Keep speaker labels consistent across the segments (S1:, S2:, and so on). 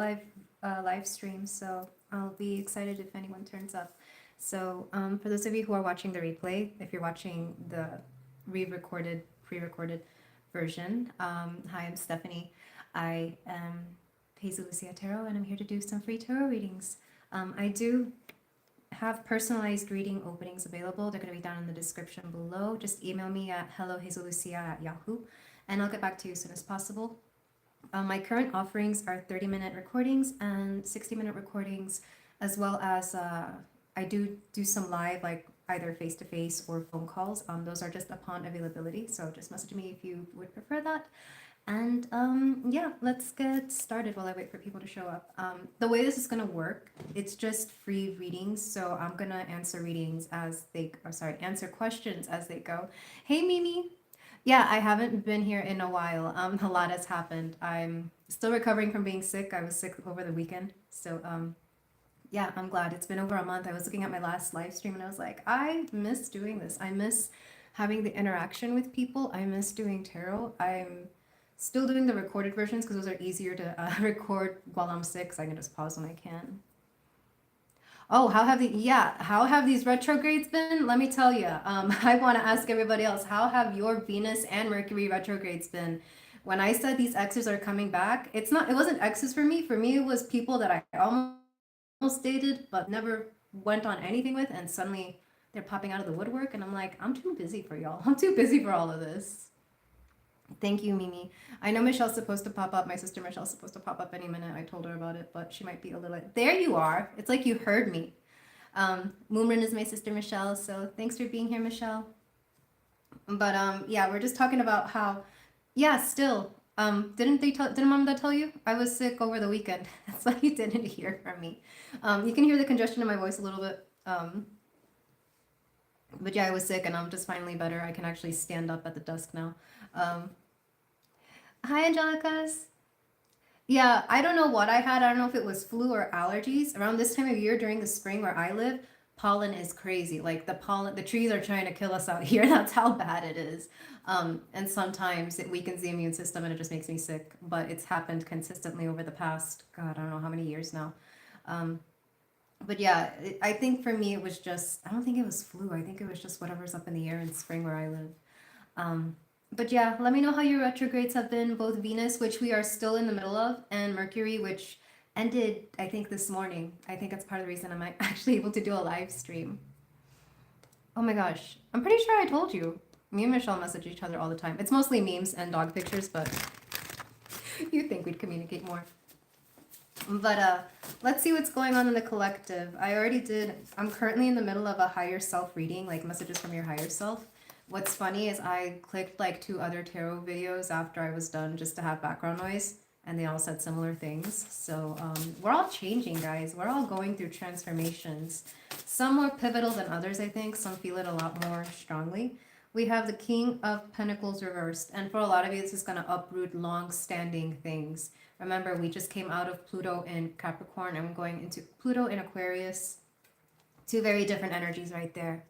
S1: live live stream, so I'll be excited if anyone turns up. So for those of you who are watching the replay, if you're watching the re-recorded, pre-recorded version, hi, I'm Stephanie. I am Jesus Lucia Tarot, and I'm here to do some free tarot readings. I do have personalized reading openings available. They're going to be down in the description below. Just email me at hellohazellucia@yahoo, and I'll get back to you as soon as possible. My current offerings are 30-minute recordings and 60-minute recordings, as well as I do some live, like either face-to-face or phone calls. Those are just upon availability, so just message me if you would prefer that. And yeah, let's get started while I wait for people to show up. The way this is gonna work, it's just free readings, so I'm gonna answer readings as they, or sorry, answer questions as they go. Hey, Mimi. Yeah, I haven't been here in a while. A lot has happened. I'm still recovering from being sick. I was sick over the weekend, so yeah, I'm glad. It's been over a month. I was looking at my last live stream and I was like, I miss doing this. I miss having the interaction with people. I miss doing tarot. I'm still doing the recorded versions because those are easier to record while I'm sick, so I can just pause when I can. Oh, how have these retrogrades been? Let me tell you. I want to ask everybody else, how have your Venus and Mercury retrogrades been? When I said these exes are coming back, it wasn't exes for me. For me, it was people that I almost dated but never went on anything with, and suddenly they're popping out of the woodwork, and I'm like, I'm too busy for y'all. I'm too busy for all of this. Thank you, Mimi. I know Michelle's supposed to pop up. My sister Michelle's supposed to pop up any minute. I told her about it, but she might be a little... There you are. It's like you heard me. Moomrin is my sister Michelle, so thanks for being here, Michelle. But yeah, we're just talking about how, yeah, still, didn't Mom and Dad tell you? I was sick over the weekend. That's why you didn't hear from me. You can hear the congestion in my voice a little bit. But yeah, I was sick and I'm just finally better. I can actually stand up at the desk now. Hi, Angelicas. Yeah, I don't know what I had. I don't know if it was flu or allergies. Around this time of year during the spring where I live, pollen is crazy. Like the trees are trying to kill us out here. That's how bad it is. And sometimes it weakens the immune system and it just makes me sick. But it's happened consistently over the past, God, I don't know how many years now. But yeah, I think for me it was just, I don't think it was flu. I think it was just whatever's up in the air in spring where I live. But yeah, let me know how your retrogrades have been, both Venus, which we are still in the middle of, and Mercury, which ended, I think, this morning. I think that's part of the reason I'm actually able to do a live stream. Oh my gosh. I'm pretty sure I told you. Me and Michelle message each other all the time. It's mostly memes and dog pictures, but you'd think we'd communicate more. But let's see what's going on in the collective. I'm currently in the middle of a higher self reading, like messages from your higher self. What's funny is I clicked like 2 other tarot videos after I was done just to have background noise, and they all said similar things. So we're all changing, guys. We're all going through transformations. Some more pivotal than others, I think. Some feel it a lot more strongly. We have the King of Pentacles reversed, and for a lot of you, this is going to uproot long-standing things. Remember, we just came out of Pluto in Capricorn, and we're going into Pluto in Aquarius. 2 very different energies right there.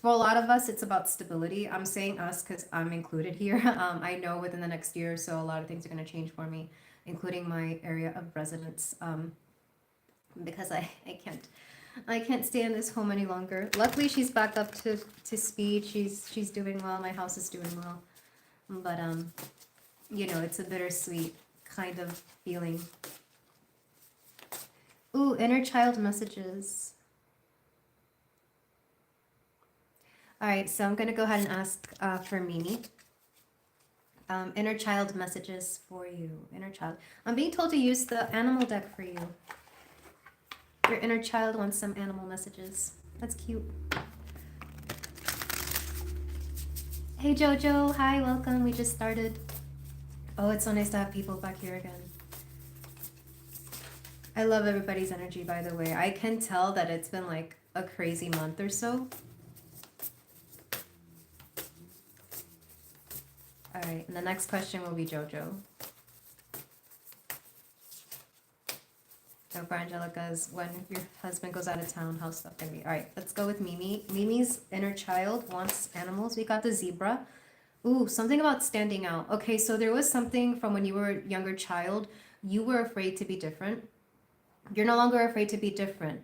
S1: For a lot of us, it's about stability. I'm saying us because I'm included here. I know within the next year or so, a lot of things are going to change for me, including my area of residence, because I can't stay in this home any longer. Luckily, she's back up to speed. She's doing well. My house is doing well. But, you know, it's a bittersweet kind of feeling. Ooh, inner child messages. All right, so I'm going to go ahead and ask for Mimi. Inner child messages for you. Inner child. I'm being told to use the animal deck for you. Your inner child wants some animal messages. That's cute. Hey, Jojo. Hi, welcome. We just started. Oh, it's so nice to have people back here again. I love everybody's energy, by the way. I can tell that it's been like a crazy month or so. All right, and the next question will be Jojo. So for Angelica's, when your husband goes out of town, how's stuff gonna be? All right, let's go with Mimi. Mimi's inner child wants animals. We got the zebra. Ooh, something about standing out. Okay, so there was something from when you were a younger child You were afraid to be different. You're no longer afraid to be different.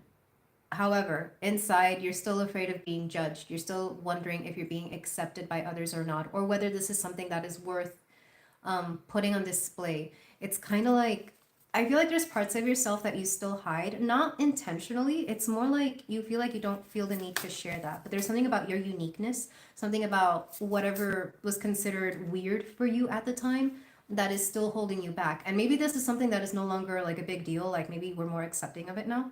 S1: However, inside, you're still afraid of being judged. You're still wondering if you're being accepted by others or not, or whether this is something that is worth putting on display. It's kind of like, I feel like there's parts of yourself that you still hide, not intentionally. It's more like you feel like you don't feel the need to share that. But there's something about your uniqueness, something about whatever was considered weird for you at the time that is still holding you back. And maybe this is something that is no longer like a big deal. Like maybe we're more accepting of it now.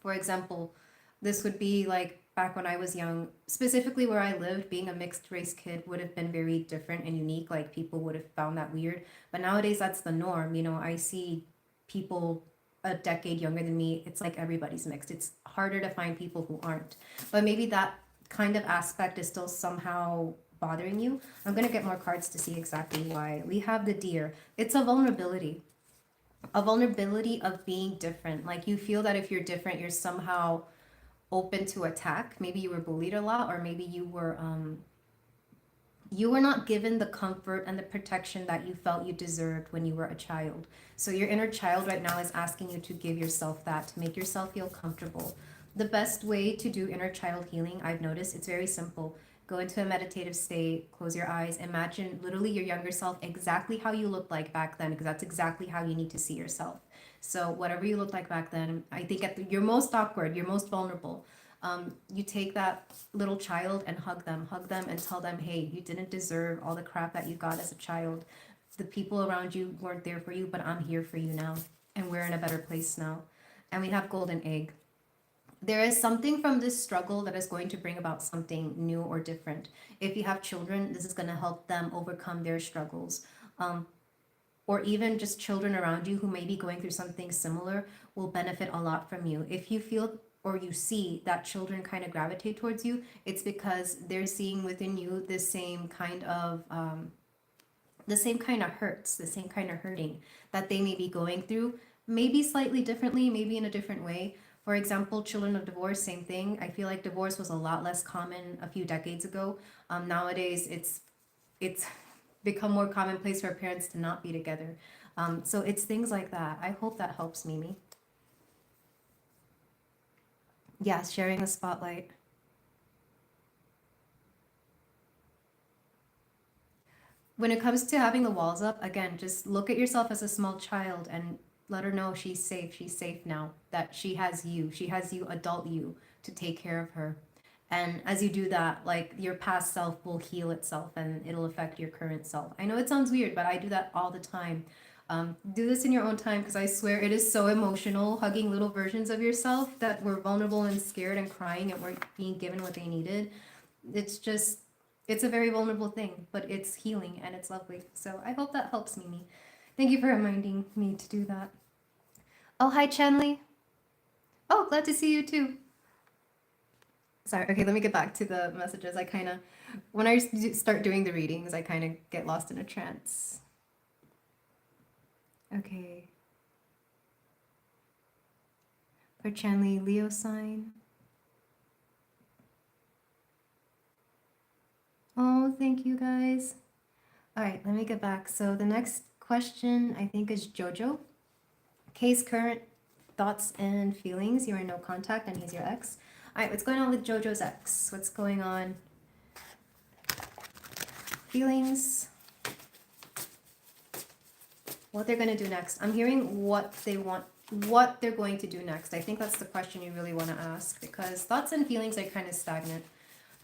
S1: For example, this would be like back when I was young, specifically where I lived, being a mixed race kid would have been very different and unique. Like people would have found that weird. But nowadays, that's the norm. You know, I see people a decade younger than me. It's like everybody's mixed. It's harder to find people who aren't. But maybe that kind of aspect is still somehow bothering you. I'm going to get more cards to see exactly why. We have the deer. It's a vulnerability of being different. Like you feel that if you're different, you're somehow open to attack. Maybe you were bullied a lot, or maybe you were not given the comfort and the protection that you felt you deserved when you were a child. So your inner child right now is asking you to give yourself that, to make yourself feel comfortable. The best way to do inner child healing, I've noticed, it's very simple. Go into a meditative state, close your eyes, imagine literally your younger self exactly how you looked like back then, because that's exactly how you need to see yourself. So whatever you looked like back then, I think you're most awkward, you're most vulnerable. You take that little child and hug them and tell them, hey, you didn't deserve all the crap that you got as a child. The people around you weren't there for you, but I'm here for you now. And we're in a better place now. And we have golden egg. There is something from this struggle that is going to bring about something new or different. If you have children, this is going to help them overcome their struggles. Or even just children around you who may be going through something similar will benefit a lot from you. If you feel or you see that children kind of gravitate towards you, it's because they're seeing within you the same kind of hurts, the same kind of hurting that they may be going through, maybe slightly differently, maybe in a different way. For example, children of divorce, same thing. I feel like divorce was a lot less common a few decades ago. Nowadays, it's become more commonplace for parents to not be together. So it's things like that. I hope that helps, Mimi. Yeah, sharing the spotlight. When it comes to having the walls up, again, just look at yourself as a small child and let her know she's safe. She's safe now, that she has you. She has you, adult you, to take care of her. And as you do that, like your past self will heal itself and it'll affect your current self. I know it sounds weird, but I do that all the time. Do this in your own time because I swear it is so emotional hugging little versions of yourself that were vulnerable and scared and crying and weren't being given what they needed. It's just, it's a very vulnerable thing, but it's healing and it's lovely. So I hope that helps, Mimi. Thank you for reminding me to do that. Oh, hi, Chenley. Oh, glad to see you too. Sorry, okay, let me get back to the messages. I kind of, when I start doing the readings, I kind of get lost in a trance. Okay. For Chanley, Leo sign. Oh, thank you guys. All right, let me get back. So the next question, I think, is Jojo. Kay's current thoughts and feelings. You're in no contact and he's your ex. All right, what's going on with Jojo's ex? What's going on? Feelings. What they're going to do next. I'm hearing what they want, what they're going to do next. I think that's the question you really want to ask because thoughts and feelings are kind of stagnant.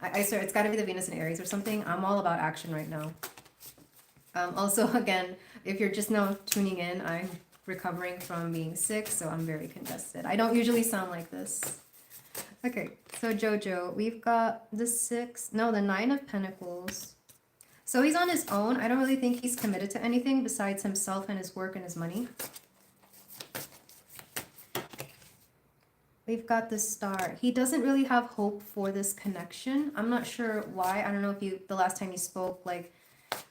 S1: I swear it's got to be the Venus and Aries or something. I'm all about action right now. Also, again, if you're just now tuning in, I'm recovering from being sick, so I'm very congested. I don't usually sound like this. Okay, so Jojo, we've got the 9 of Pentacles. So he's on his own. I don't really think he's committed to anything besides himself and his work and his money. We've got the Star. He doesn't really have hope for this connection. I'm not sure why. I don't know if the last time you spoke, like,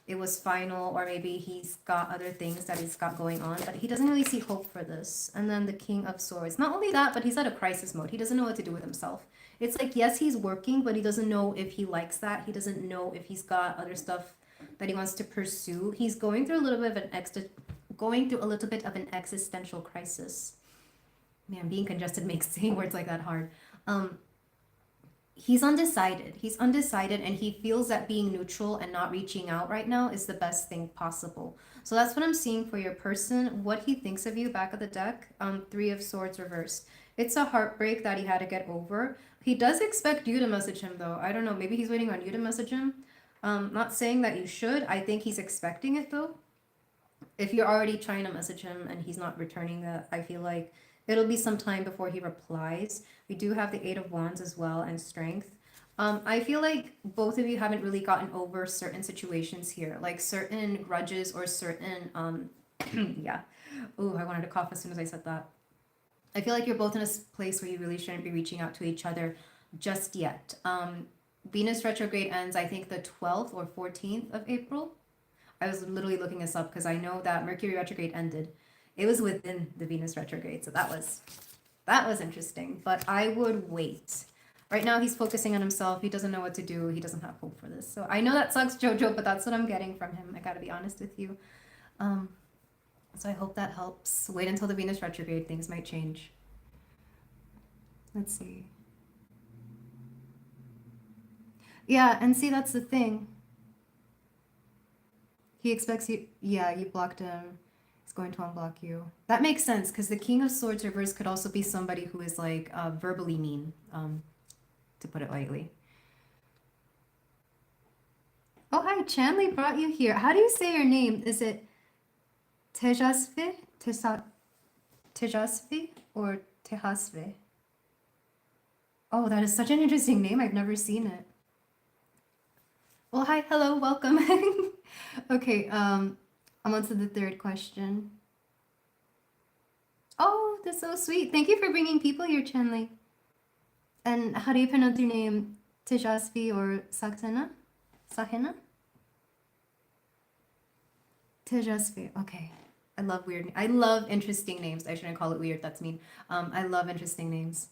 S1: it was final, or maybe he's got other things that he's got going on, but he doesn't really see hope for this. And then the King of Swords. Not only that, but he's at a crisis mode. He doesn't know what to do with himself. It's like, yes, he's working, but he doesn't know if he likes that. He doesn't know if he's got other stuff that he wants to pursue. He's going through a little bit of an going through a little bit of an existential crisis. Man, being congested makes saying words like that hard. Um, he's undecided. He's undecided, and he feels that being neutral and not reaching out right now is the best thing possible. So that's what I'm seeing for your person. What he thinks of you, back of the deck, Three of Swords reversed. It's a heartbreak that he had to get over. He does expect you to message him, though. I don't know. Maybe he's waiting on you to message him. Not saying that you should. I think he's expecting it, though. If you're already trying to message him and he's not returning that, I feel like it'll be some time before he replies. We do have the Eight of Wands as well and Strength. I feel like both of you haven't really gotten over certain situations here, like certain grudges or certain, yeah. Ooh, I wanted to cough as soon as I said that. I feel like you're both in a place where you really shouldn't be reaching out to each other just yet. Venus retrograde ends, I think, the 12th or 14th of April. I was literally looking this up because I know that Mercury retrograde ended. It was within the Venus retrograde, so that was interesting. But I would wait. Right now, he's focusing on himself. He doesn't know what to do. He doesn't have hope for this. So I know that sucks, Jojo, but that's what I'm getting from him. I gotta be honest with you. So I hope that helps. Wait until the Venus retrograde. Things might change. Let's see. Yeah, and see, that's the thing. He expects you. Yeah, you blocked him. He's going to unblock you. That makes sense because the King of Swords reverse could also be somebody who is like verbally mean, to put it lightly. Oh, hi, Chanley brought you here. How do you say your name? Is it Tejasvi? Tejasvi or Tehasvi? Oh, that is such an interesting name. I've never seen it. Well, hi, hello, welcome. Okay, I'm on to the third question. Oh, that's so sweet. Thank you for bringing people here, Chanley. And how do you pronounce your name? Tejasvi or Saxena? Sahena? Tejasvi. Okay. I love interesting names. I shouldn't call it weird. That's mean. I love interesting names.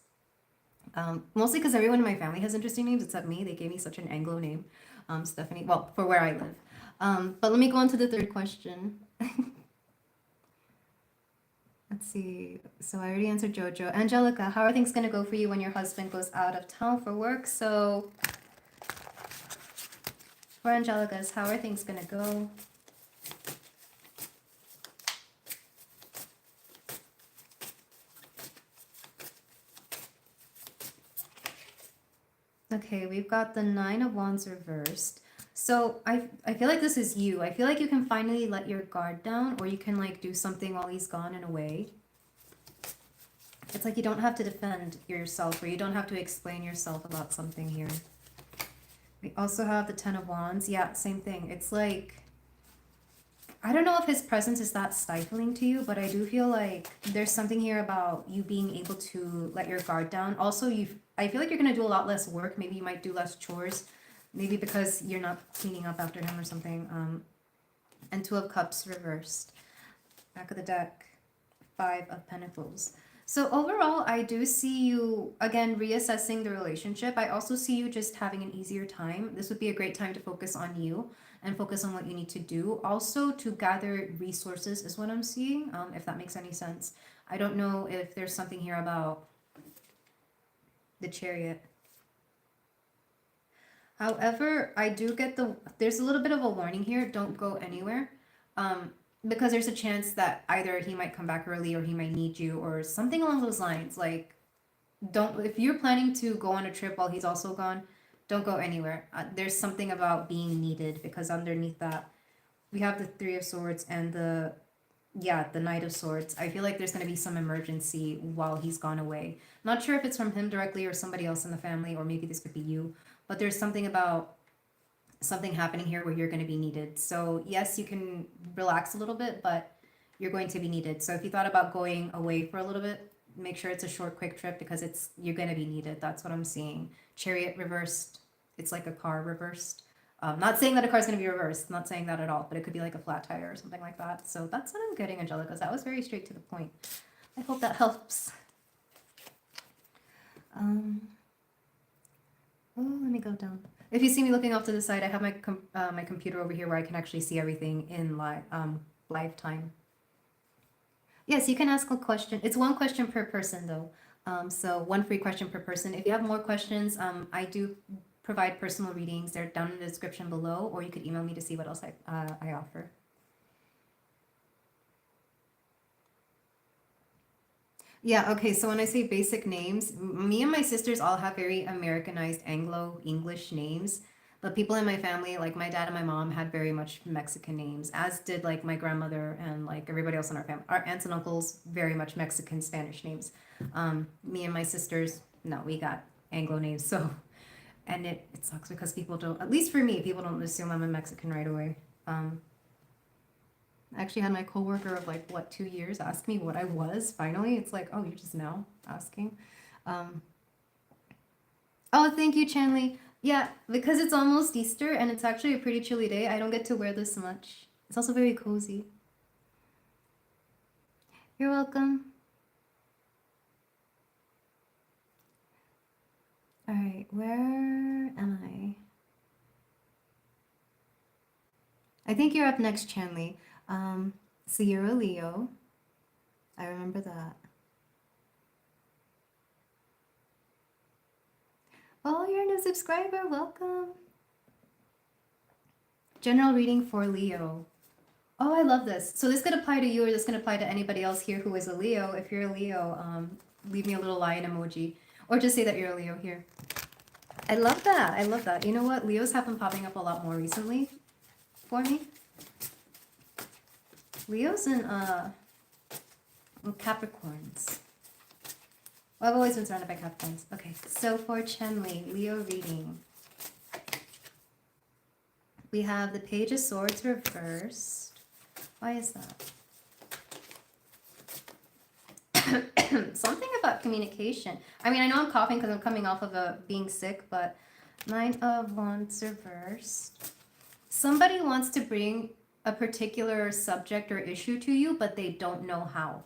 S1: Mostly because everyone in my family has interesting names except me. They gave me such an Anglo name. Stephanie. Well, for where I live. But let me go on to the third question. Let's see. So I already answered Jojo. Angelica, how are things going to go for you when your husband goes out of town for work? So for Angelica's, how are things going to go? Okay, we've got the Nine of Wands reversed. So I feel like this is you. I feel like you can finally let your guard down, or you can like do something while he's gone in a way. It's like you don't have to defend yourself, or you don't have to explain yourself about something here. We also have the Ten of Wands. Yeah, same thing. It's like, I don't know if his presence is that stifling to you, but I do feel like there's something here about you being able to let your guard down. Also, I feel like you're going to do a lot less work. Maybe you might do less chores. Maybe because you're not cleaning up after him or something. And Two of Cups reversed. Back of the deck, Five of Pentacles. So overall, I do see you, again, reassessing the relationship. I also see you just having an easier time. This would be a great time to focus on you and focus on what you need to do. Also, to gather resources is what I'm seeing, if that makes any sense. I don't know if there's something here about the Chariot. However, I do get there's a little bit of a warning here. Don't go anywhere. Because there's a chance that either he might come back early or he might need you or something along those lines. Like, if you're planning to go on a trip while he's also gone, don't go anywhere. There's something about being needed, because underneath that, we have the Three of Swords and the Knight of Swords. I feel like there's going to be some emergency while he's gone away. Not sure if it's from him directly or somebody else in the family, or maybe this could be you. But there's something about something happening here where you're going to be needed. So yes, you can relax a little bit, but you're going to be needed. So if you thought about going away for a little bit, make sure it's a short, quick trip, because you're going to be needed. That's what I'm seeing. Chariot reversed. It's like a car reversed. Not saying that a car's going to be reversed. Not saying that at all, but it could be like a flat tire or something like that. So that's what I'm getting, Angelica. That was very straight to the point. I hope that helps. Let me go down. If you see me looking off to the side, I have my computer over here where I can actually see everything in live time. Yes, you can ask a question. It's one question per person though. So one free question per person. If you have more questions, I do provide personal readings. They're down in the description below, or you could email me to see what else I offer. Yeah, okay, so when I say basic names, me and my sisters all have very Americanized Anglo English names. But people in my family, like my dad and my mom, had very much Mexican names, as did like my grandmother and like everybody else in our family. Our aunts and uncles, very much Mexican Spanish names. Me and my sisters, no, we got Anglo names. So, and it sucks because people don't, at least for me, people don't assume I'm a Mexican right away. I actually had my coworker of like what 2 years ask me what I was. Finally, it's like, oh, you're just now asking. Um, oh, thank you, Chanley. Yeah, because it's almost Easter and it's actually a pretty chilly day. I don't get to wear this much. It's also very cozy. You're welcome. All right, where am I? I think you're up next, Chanley. So you're a Leo. I remember that. Oh, you're a new subscriber. Welcome. General reading for Leo. Oh, I love this. So this could apply to you, or this can apply to anybody else here who is a Leo. If you're a Leo, leave me a little lion emoji, or just say that you're a Leo here. I love that. I love that. You know what? Leos have been popping up a lot more recently for me. Leos and Capricorns. Well, I've always been surrounded by Capricorns. Okay, so for Chenli, Leo reading. We have the Page of Swords reversed. Why is that? Something about communication. I mean, I know I'm coughing because I'm coming off of being sick, but Nine of Wands reversed. Somebody wants to bring a particular subject or issue to you, but they don't know how.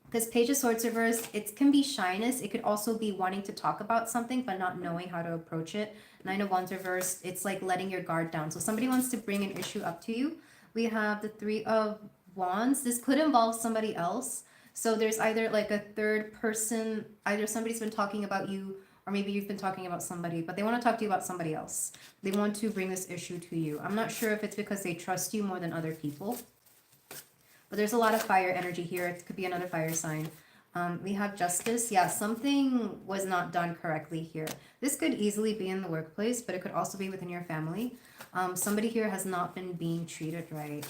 S1: Because Page of Swords reversed, it can be shyness. It could also be wanting to talk about something, but not knowing how to approach it. Nine of Wands reversed, it's like letting your guard down. So somebody wants to bring an issue up to you. We have the Three of Wands. This could involve somebody else. So there's either like a third person, either somebody's been talking about you, or maybe you've been talking about somebody, but they want to talk to you about somebody else. They want to bring this issue to you. I'm not sure if it's because they trust you more than other people. But there's a lot of fire energy here. It could be another fire sign. We have Justice. Yeah, something was not done correctly here. This could easily be in the workplace, but it could also be within your family. Somebody here has not been being treated right.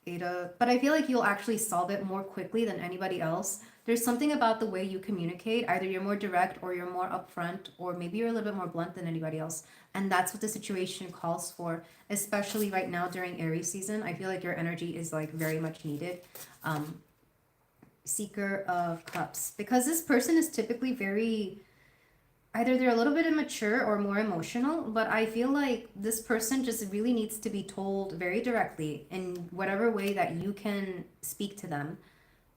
S1: But I feel like you'll actually solve it more quickly than anybody else. There's something about the way you communicate. Either you're more direct or you're more upfront, or maybe you're a little bit more blunt than anybody else. And that's what the situation calls for, especially right now during Aries season. I feel like your energy is like very much needed. Seeker of Cups. Because this person is typically very, either they're a little bit immature or more emotional, but I feel like this person just really needs to be told very directly in whatever way that you can speak to them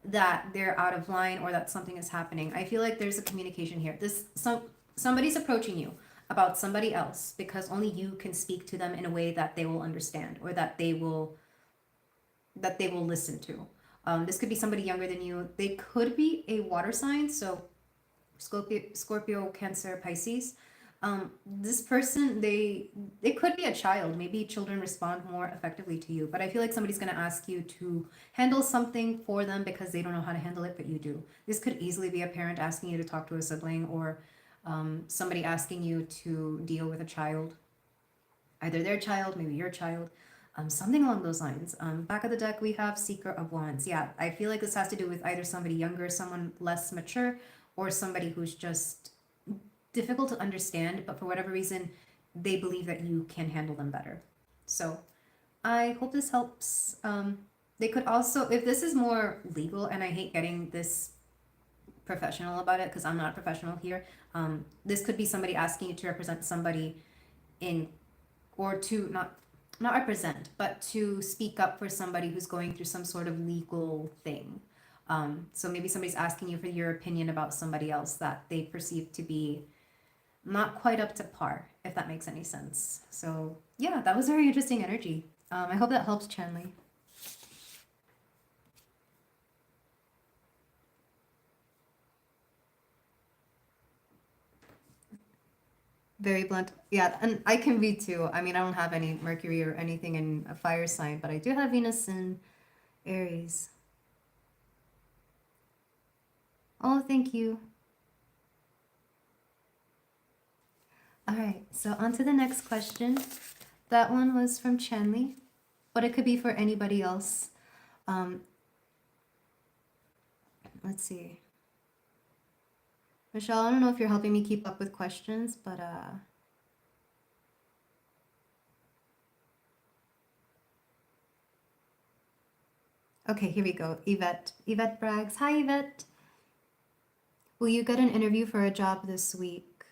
S1: that they're out of line or that something is happening. I feel like there's a communication here. Somebody's approaching you about somebody else because only you can speak to them in a way that they will understand or that they will listen to. This could be somebody younger than you. They could be a water sign, so Scorpio, Cancer, Pisces. This person, it could be a child. Maybe children respond more effectively to you, but I feel like somebody's going to ask you to handle something for them because they don't know how to handle it, but you do. This could easily be a parent asking you to talk to a sibling, or somebody asking you to deal with a child, either their child, maybe your child. Something along those lines. Back of the deck, we have Seeker of Wands. Yeah, I feel like this has to do with either somebody younger, someone less mature, or somebody who's just difficult to understand, but for whatever reason, they believe that you can handle them better. So I hope this helps. They could also, if this is more legal, and I hate getting this professional about it because I'm not a professional here, this could be somebody asking you to represent somebody in, or to not represent, but to speak up for somebody who's going through some sort of legal thing. So maybe somebody's asking you for your opinion about somebody else that they perceive to be not quite up to par, if that makes any sense. So yeah, that was very interesting energy. I hope that helps, Chanley. Very blunt. Yeah, and I can read too. I mean, I don't have any Mercury or anything in a fire sign, but I do have Venus in Aries. Oh, thank you. All right, so on to the next question. That one was from Chanley, but it could be for anybody else. Um, let's see. Michelle, I don't know if you're helping me keep up with questions, but okay, here we go. Yvette. Yvette Braggs. Hi, Yvette. Will you get an interview for a job this week?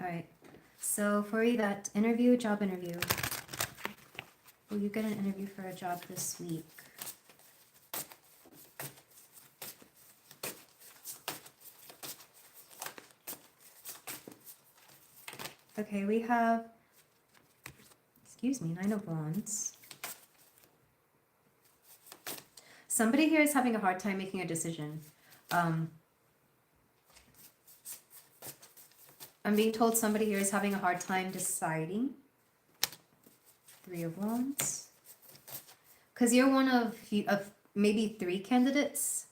S1: All right. So for Yvette, job interview. Will you get an interview for a job this week? Okay, we have, excuse me, 9 of Wands. Somebody here is having a hard time making a decision. I'm being told somebody here is having a hard time deciding. 3 of Wands. Because you're one of maybe 3 candidates.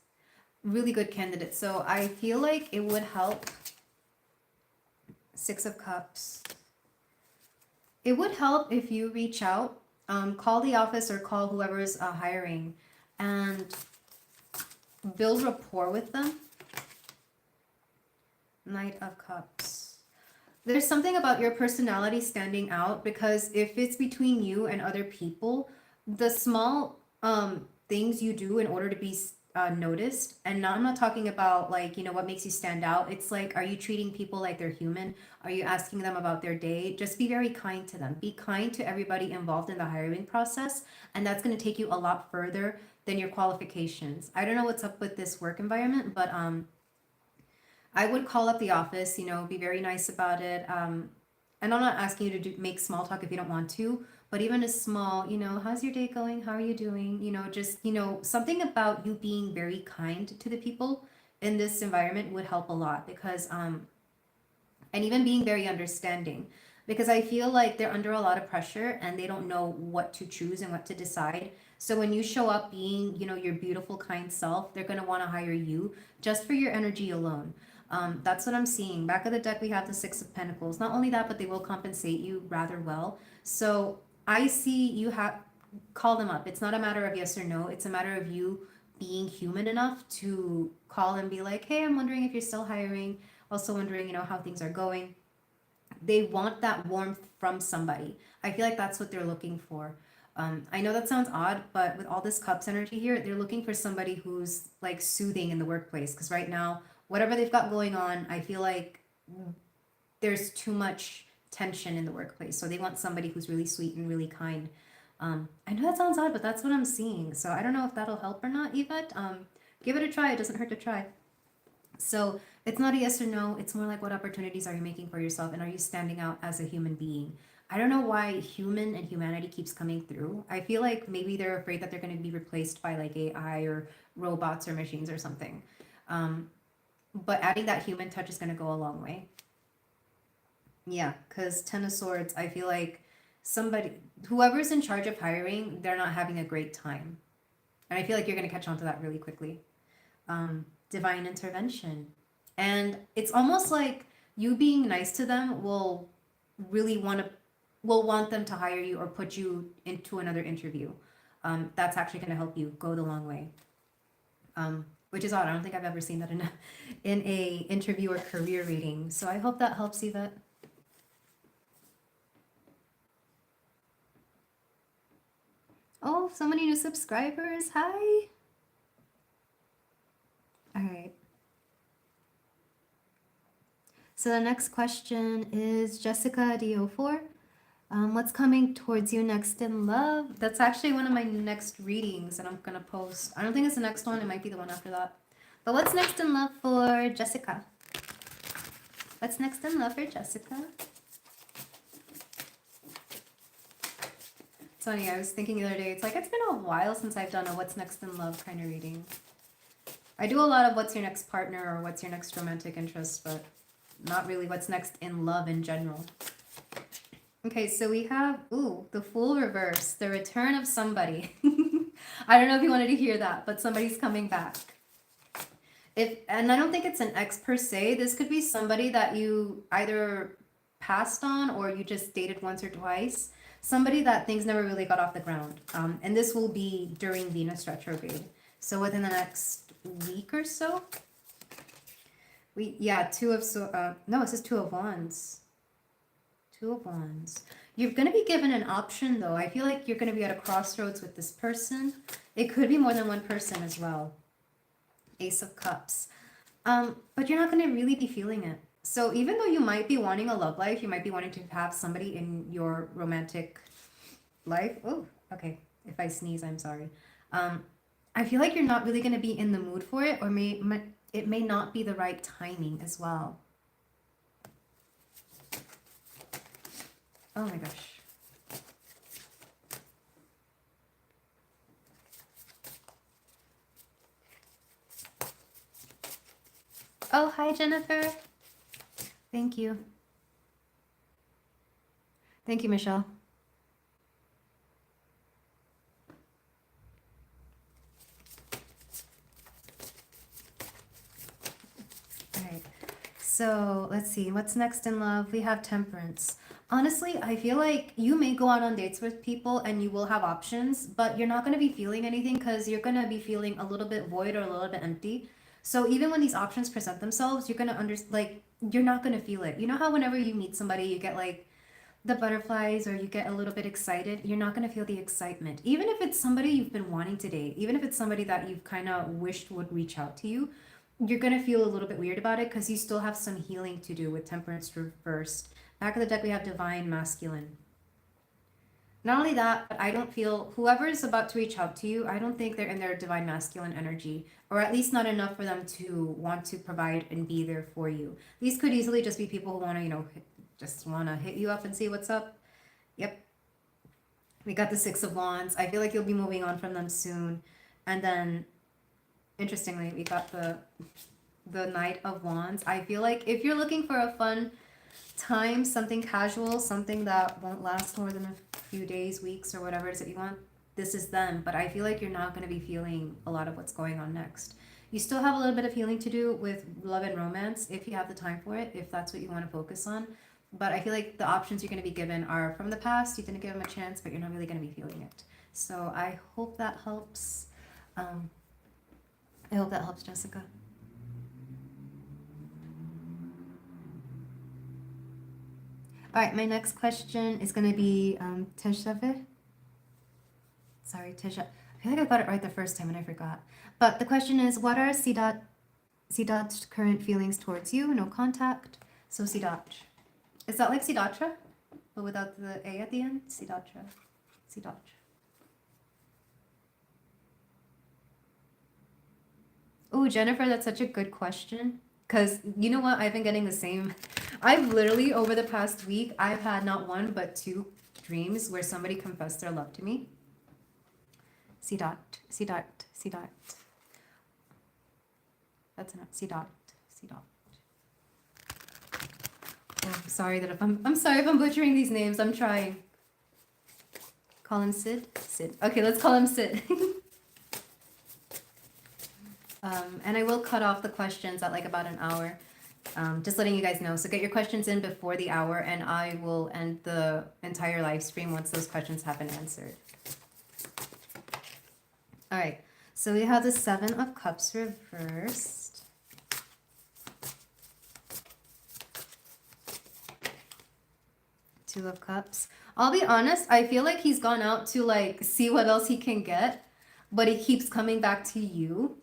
S1: Really good candidates. So I feel like it would help. 6 of Cups. It would help if you reach out, call the office or call whoever's hiring and build rapport with them. Knight of Cups. There's something about your personality standing out because if it's between you and other people, the small things you do in order to be noticed, and I'm not talking about like, you know, what makes you stand out. It's like, are you treating people like they're human? Are you asking them about their day? Just be very kind to them. Be kind to everybody involved in the hiring process, and that's going to take you a lot further than your qualifications. I don't know what's up with this work environment, but I would call up the office, you know, be very nice about it. And I'm not asking you to make small talk if you don't want to, but even a small, you know, how's your day going? How are you doing? You know, just, you know, something about you being very kind to the people in this environment would help a lot because, and even being very understanding because I feel like they're under a lot of pressure and they don't know what to choose and what to decide. So when you show up being, you know, your beautiful, kind self, they're going to want to hire you just for your energy alone. That's what I'm seeing. Back of the deck, we have the 6 of Pentacles. Not only that, but they will compensate you rather well. So I see you have call them up. It's not a matter of yes or no. It's a matter of you being human enough to call and be like, hey, I'm wondering if you're still hiring. Also wondering, you know, how things are going. They want that warmth from somebody. I feel like that's what they're looking for. I know that sounds odd, but with all this cups energy here, they're looking for somebody who's like soothing in the workplace. Because right now, whatever they've got going on, I feel like there's too much tension in the workplace. So they want somebody who's really sweet and really kind. I know that sounds odd, but that's what I'm seeing. So I don't know if that'll help or not, Yvette. Give it a try. It doesn't hurt to try. So it's not a yes or no. It's more like what opportunities are you making for yourself and are you standing out as a human being? I don't know why human and humanity keeps coming through. I feel like maybe they're afraid that they're going to be replaced by like AI or robots or machines or something. But adding that human touch is going to go a long way. Yeah, because 10 of Swords, I feel like whoever's in charge of hiring, they're not having a great time. And I feel like you're going to catch on to that really quickly. Divine intervention. And it's almost like you being nice to them will want them to hire you or put you into another interview. That's actually going to help you go the long way. Which is odd. I don't think I've ever seen that in a interview or career reading. So I hope that helps, Yvette. Oh, so many new subscribers. Hi. All right. So the next question is Jessica DO4. What's coming towards you next in love? That's actually one of my next readings that I'm going to post. I don't think it's the next one. It might be the one after that. But what's next in love for Jessica? What's next in love for Jessica? It's funny, I was thinking the other day, it's like it's been a while since I've done a what's next in love kind of reading. I do a lot of what's your next partner or what's your next romantic interest, but not really what's next in love in general. Okay, so we have, ooh, the Fool reverse, the return of somebody. I don't know if you wanted to hear that, but somebody's coming back. And I don't think it's an ex per se. This could be somebody that you either passed on or you just dated once or twice. Somebody that things never really got off the ground. And this will be during Venus retrograde. So within the next week or so. No, it says Two of Wands. Two of Wands. You're going to be given an option though. I feel like you're going to be at a crossroads with this person. It could be more than one person as well. Ace of Cups. But you're not going to really be feeling it. So even though you might be wanting a love life, you might be wanting to have somebody in your romantic life. Oh, okay. If I sneeze, I'm sorry. I feel like you're not really going to be in the mood for it, or it may not be the right timing as well. Oh my gosh. Oh, hi, Jennifer. Thank you. Thank you, Michelle. All right. So let's see. What's next in love? We have Temperance. Honestly, I feel like you may go out on dates with people and you will have options, but you're not going to be feeling anything because you're going to be feeling a little bit void or a little bit empty. So even when these options present themselves, you're going to you're not going to feel it. You know how whenever you meet somebody, you get like the butterflies or you get a little bit excited? You're not going to feel the excitement. Even if it's somebody you've been wanting to date, even if it's somebody that you've kind of wished would reach out to you, you're going to feel a little bit weird about it because you still have some healing to do with Temperance reversed. Back of the deck, we have Divine Masculine. Not only that, but I don't feel whoever is about to reach out to you, I don't think they're in their Divine Masculine energy, or at least not enough for them to want to provide and be there for you. These could easily just be people who want to, just want to hit you up and see what's up. Yep. We got the Six of Wands. I feel like you'll be moving on from them soon. And then, interestingly, we got the Knight of Wands. I feel like if you're looking for a fun time, something casual, something that won't last more than a few days, weeks, or whatever it is that you want, this is them. But I feel like you're not going to be feeling a lot of what's going on next. You still have a little bit of healing to do with love and romance if you have the time for it, if that's what you want to focus on. But I feel like the options you're going to be given are from the past. You didn't give them a chance, but you're not really going to be feeling it. So I hope that helps. I hope that helps, Jessica. All right, my next question is going to be Teshafe. Sorry, Tesha. I feel like I got it right the first time and I forgot. But the question is, what are Sidat's current feelings towards you? No contact. So Sidat. Is that like Sidatra? But without the A at the end? Sidatra. Sidat. Oh, Jennifer, that's such a good question. Because you know what? I've been getting the same. I've literally, over the past week, I've had not one, but two dreams where somebody confessed their love to me. Sidat. Sidat. Sidat. That's not Sidat. Sidat. Oh, I'm sorry if I'm butchering these names. I'm trying. Call him Sid? Sid. Okay, let's call him Sid. And I will cut off the questions at like about an hour. Just letting you guys know. So get your questions in before the hour and I will end the entire live stream once those questions have been answered. All right. So we have the Seven of Cups reversed. Two of Cups. I'll be honest, I feel like he's gone out to like see what else he can get, but he keeps coming back to you.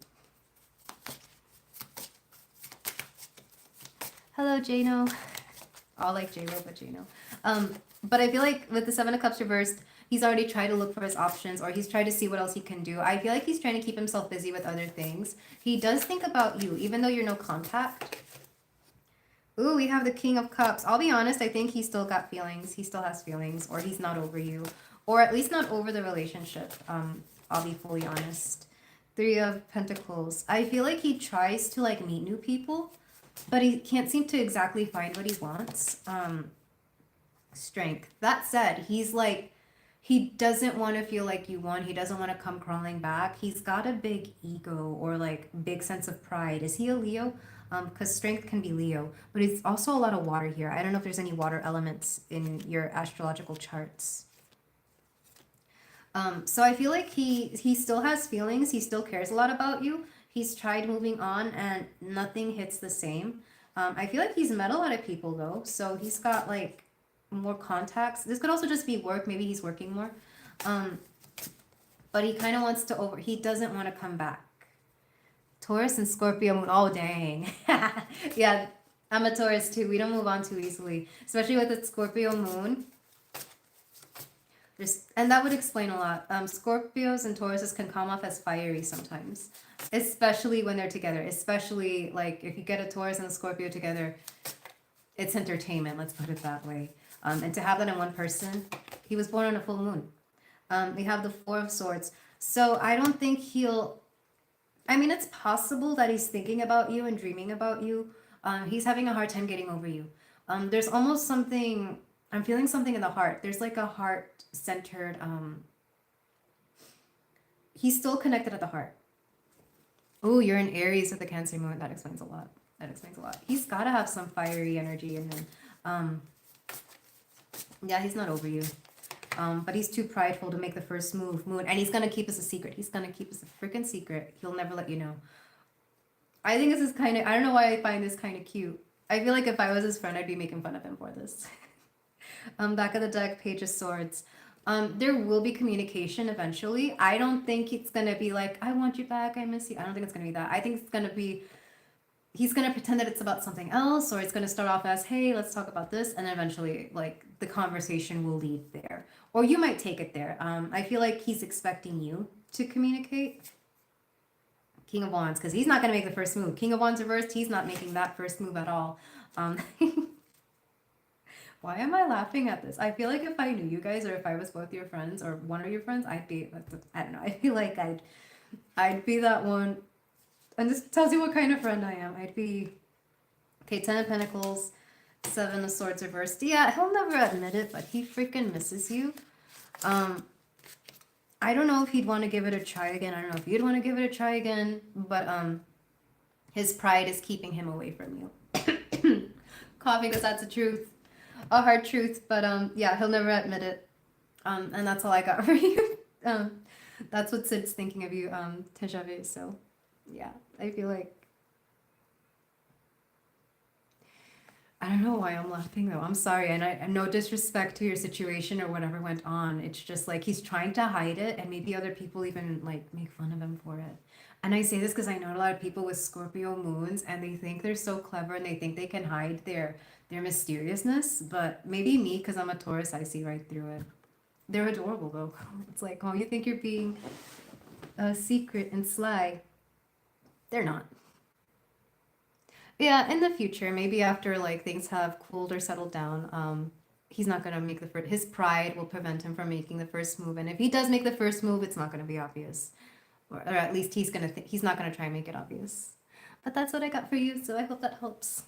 S1: Hello, Jano. All like J-Lo, but Jano. But I feel like with the Seven of Cups reversed, he's already tried to look for his options or he's tried to see what else he can do. I feel like he's trying to keep himself busy with other things. He does think about you, even though you're no contact. Ooh, we have the King of Cups. I'll be honest, I think he's still got feelings. He still has feelings, or he's not over you, or at least not over the relationship. I'll be fully honest. Three of Pentacles. I feel like he tries to like meet new people, but he can't seem to exactly find what he wants. Strength. That said, he's like, he doesn't want to feel like you won. He doesn't want to come crawling back. He's got a big ego or like big sense of pride. Is he a Leo? Because strength can be Leo, but it's also a lot of water here. I don't know if there's any water elements in your astrological charts. So I feel like he still has feelings. He still cares a lot about you. He's tried moving on and nothing hits the same. I feel like he's met a lot of people though, so he's got like more contacts. This could also just be work. Maybe he's working more. Um, but he kind of wants to over. He doesn't want to come back. Taurus and Scorpio moon. Oh dang, yeah. I'm a Taurus too. We don't move on too easily, especially with the Scorpio moon. And that would explain a lot. Scorpios and Tauruses can come off as fiery sometimes, especially when they're together. Especially like if you get a Taurus and a Scorpio together, it's entertainment. Let's put it that way. And to have that in one person, he was born on a full moon. We have the Four of Swords. So I don't think he'll. I mean, it's possible that he's thinking about you and dreaming about you. He's having a hard time getting over you. There's almost something. I'm feeling something in the heart. There's like a heart centered. He's still connected at the heart. Oh, you're in Aries with the Cancer moon. That explains a lot. That explains a lot. He's got to have some fiery energy in him. Yeah, he's not over you. But he's too prideful to make the first move. Moon. And he's going to keep us a secret. He's going to keep us a freaking secret. He'll never let you know. I think this is kind of... I don't know why I find this kind of cute. I feel like if I was his friend, I'd be making fun of him for this. Back of the deck, Page of Swords. There will be communication eventually. I don't think it's going to be like, I want you back, I miss you. I don't think it's going to be that. I think it's going to be... He's going to pretend that it's about something else, or it's going to start off as, hey, let's talk about this, and eventually, like, the conversation will lead there. Or you might take it there. I feel like he's expecting you to communicate. King of Wands, because he's not going to make the first move. King of Wands reversed, he's not making that first move at all. Why am I laughing at this? I feel like if I knew you guys, or if I was both your friends, or one of your friends, I'd be, I don't know, I feel like I'd be that one. And this tells you what kind of friend I am. I'd be, okay, 10 of Pentacles, 7 of Swords reversed. Yeah, he'll never admit it, but he freaking misses you. I don't know if he'd want to give it a try again. I don't know if you'd want to give it a try again, but his pride is keeping him away from you. Coughing because that's the truth. A hard truth, but yeah, he'll never admit it. And that's all I got for you. That's what Sid's thinking of you, Tejave, so... Yeah, I feel like... I don't know why I'm laughing though. I'm sorry, and I no disrespect to your situation or whatever went on. It's just like he's trying to hide it, and maybe other people even like make fun of him for it. And I say this because I know a lot of people with Scorpio moons, and they think they're so clever and they think they can hide their mysteriousness. But maybe me, because I'm a Taurus, I see right through it. They're adorable though. It's like, oh, you think you're being secret and sly. They're not. Yeah, in the future, maybe after like things have cooled or settled down, he's not gonna make the first. His pride will prevent him from making the first move, and if he does make the first move, it's not gonna be obvious, or at least he's not gonna try and make it obvious. But that's what I got for you, so I hope that helps.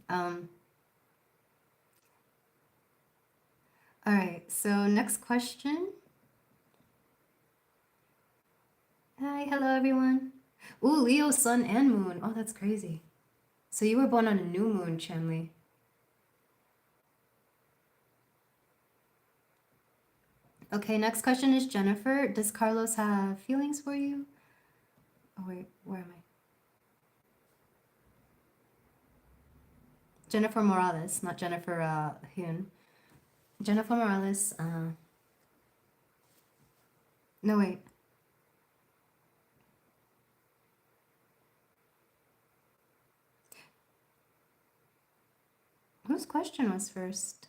S1: All right, so next question. Hi, hello everyone. Ooh, Leo, sun and moon. Oh, that's crazy. So you were born on a new moon, Chenli. Okay, next question is Jennifer. Does Carlos have feelings for you? Oh, wait, where am I? Jennifer Morales, not Jennifer Hyun. Jennifer Morales. No, wait. Whose question was first?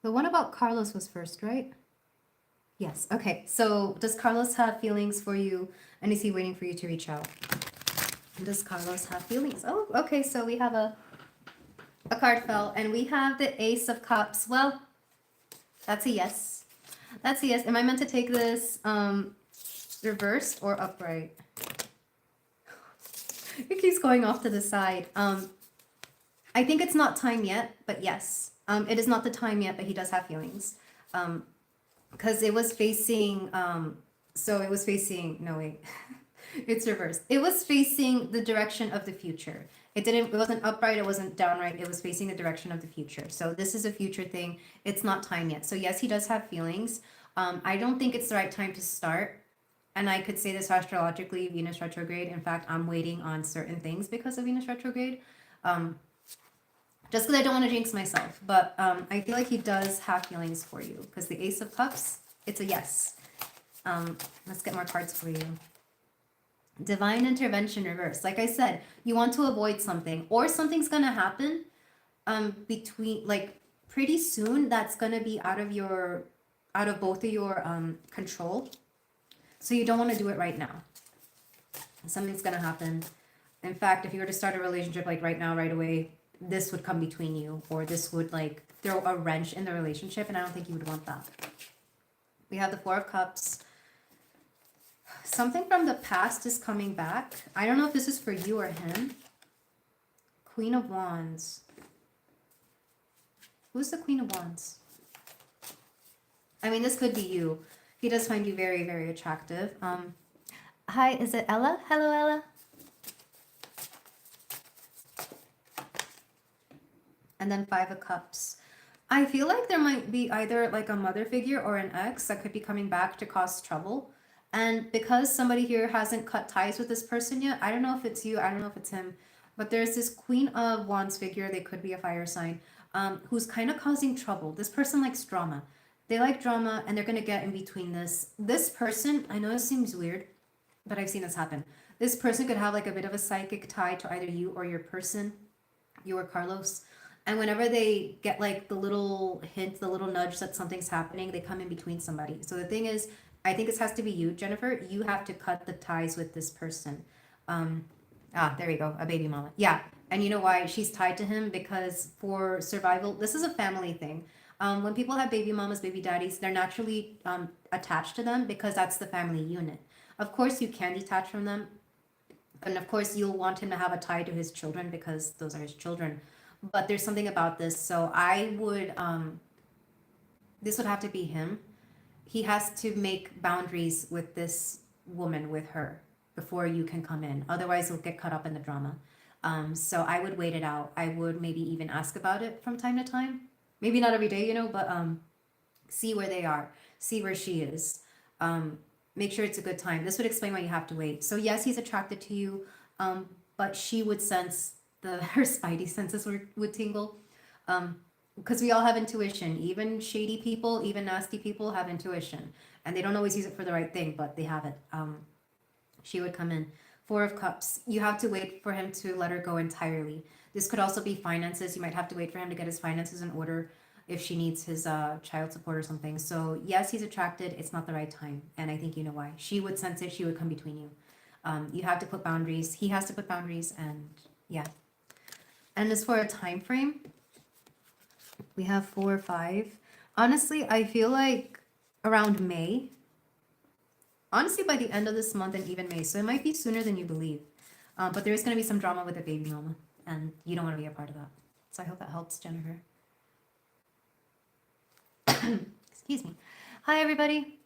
S1: The one about Carlos was first, right? Yes. Okay. So does Carlos have feelings for you? And is he waiting for you to reach out? Does Carlos have feelings? Oh, okay. So we have a card fell, and we have the Ace of Cups. Well, that's a yes. That's a yes. Am I meant to take this reversed or upright? It keeps going off to the side. I think it's not time yet, but yes. It is not the time yet, but he does have feelings. Because it was facing, so it was facing, no wait, it's reversed. It was facing the direction of the future. It wasn't upright, it wasn't downright, it was facing the direction of the future. So this is a future thing. It's not time yet. So yes, he does have feelings. I don't think it's the right time to start. And I could say this astrologically, Venus retrograde. In fact, I'm waiting on certain things because of Venus retrograde. Just because I don't want to jinx myself. But I feel like he does have feelings for you. Because the Ace of Cups, it's a yes. Let's get more cards for you. Divine intervention reverse. Like I said, you want to avoid something. Or something's going to happen between, like, pretty soon. That's going to be out of both of your control. So you don't want to do it right now. Something's going to happen. In fact, if you were to start a relationship like right now, right away, this would come between you, or this would like throw a wrench in the relationship, and I don't think you would want that. We have the Four of Cups. Something from the past is coming back. I don't know if this is for you or him. Queen of Wands. Who's the Queen of Wands? I mean, this could be you. He does find you very, very attractive. Hi, is it Ella? Hello, Ella. And then Five of Cups. I feel like there might be either like a mother figure or an ex that could be coming back to cause trouble. And because somebody here hasn't cut ties with this person yet, I don't know if it's you, I don't know if it's him, but there's this Queen of Wands figure, they could be a fire sign, who's kind of causing trouble. This person likes drama. They like drama, and they're going to get in between this. This person, I know it seems weird, but I've seen this happen. This person could have like a bit of a psychic tie to either you or your person, you or Carlos. And whenever they get like the little hint, the little nudge that something's happening, they come in between somebody. So the thing is, I think this has to be you, Jennifer. You have to cut the ties with this person. There we go, a baby mama. Yeah, and you know why she's tied to him? Because for survival, this is a family thing. When people have baby mamas, baby daddies, they're naturally attached to them because that's the family unit. Of course, you can detach from them. And of course, you'll want him to have a tie to his children because those are his children. But there's something about this. So I would, this would have to be him. He has to make boundaries with this woman, with her, before you can come in. Otherwise, he'll get caught up in the drama. So I would wait it out. I would maybe even ask about it from time to time. Maybe not every day, but see where they are. See where she is. Make sure it's a good time. This would explain why you have to wait. So yes, he's attracted to you, but she would sense her spidey senses would tingle. Because we all have intuition. Even shady people, even nasty people have intuition. And they don't always use it for the right thing, but they have it. She would come in. Four of Cups. You have to wait for him to let her go entirely. This could also be finances. You might have to wait for him to get his finances in order if she needs his child support or something. So yes, he's attracted. It's not the right time. And I think you know why. She would sense it. She would come between you. You have to put boundaries. He has to put boundaries. And yeah. And as for a time frame, we have 4 or 5. Honestly, I feel like around May. Honestly, by the end of this month and even May. So it might be sooner than you believe. But there is going to be some drama with the baby mama. And you don't want to be a part of that. So I hope that helps, Jennifer. Excuse me. Hi, everybody.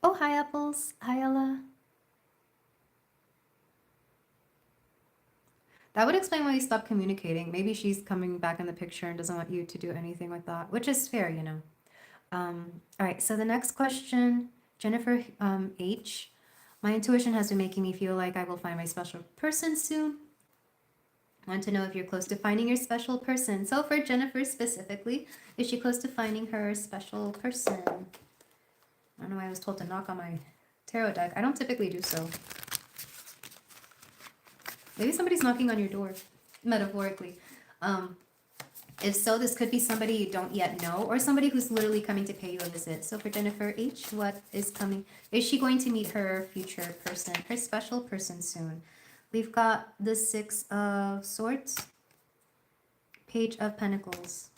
S1: Oh, hi, Apples. Hi, Ella. That would explain why you stopped communicating. Maybe she's coming back in the picture and doesn't want you to do anything like that, which is fair, All right, so the next question, Jennifer H. My intuition has been making me feel like I will find my special person soon. I want to know if you're close to finding your special person. So for Jennifer specifically, is she close to finding her special person? I don't know why I was told to knock on my tarot deck. I don't typically do so. Maybe somebody's knocking on your door, metaphorically. If so, this could be somebody you don't yet know or somebody who's literally coming to pay you a visit. So for Jennifer H, what is coming? Is she going to meet her future person, her special person soon? We've got the 6 of Swords, Page of Pentacles.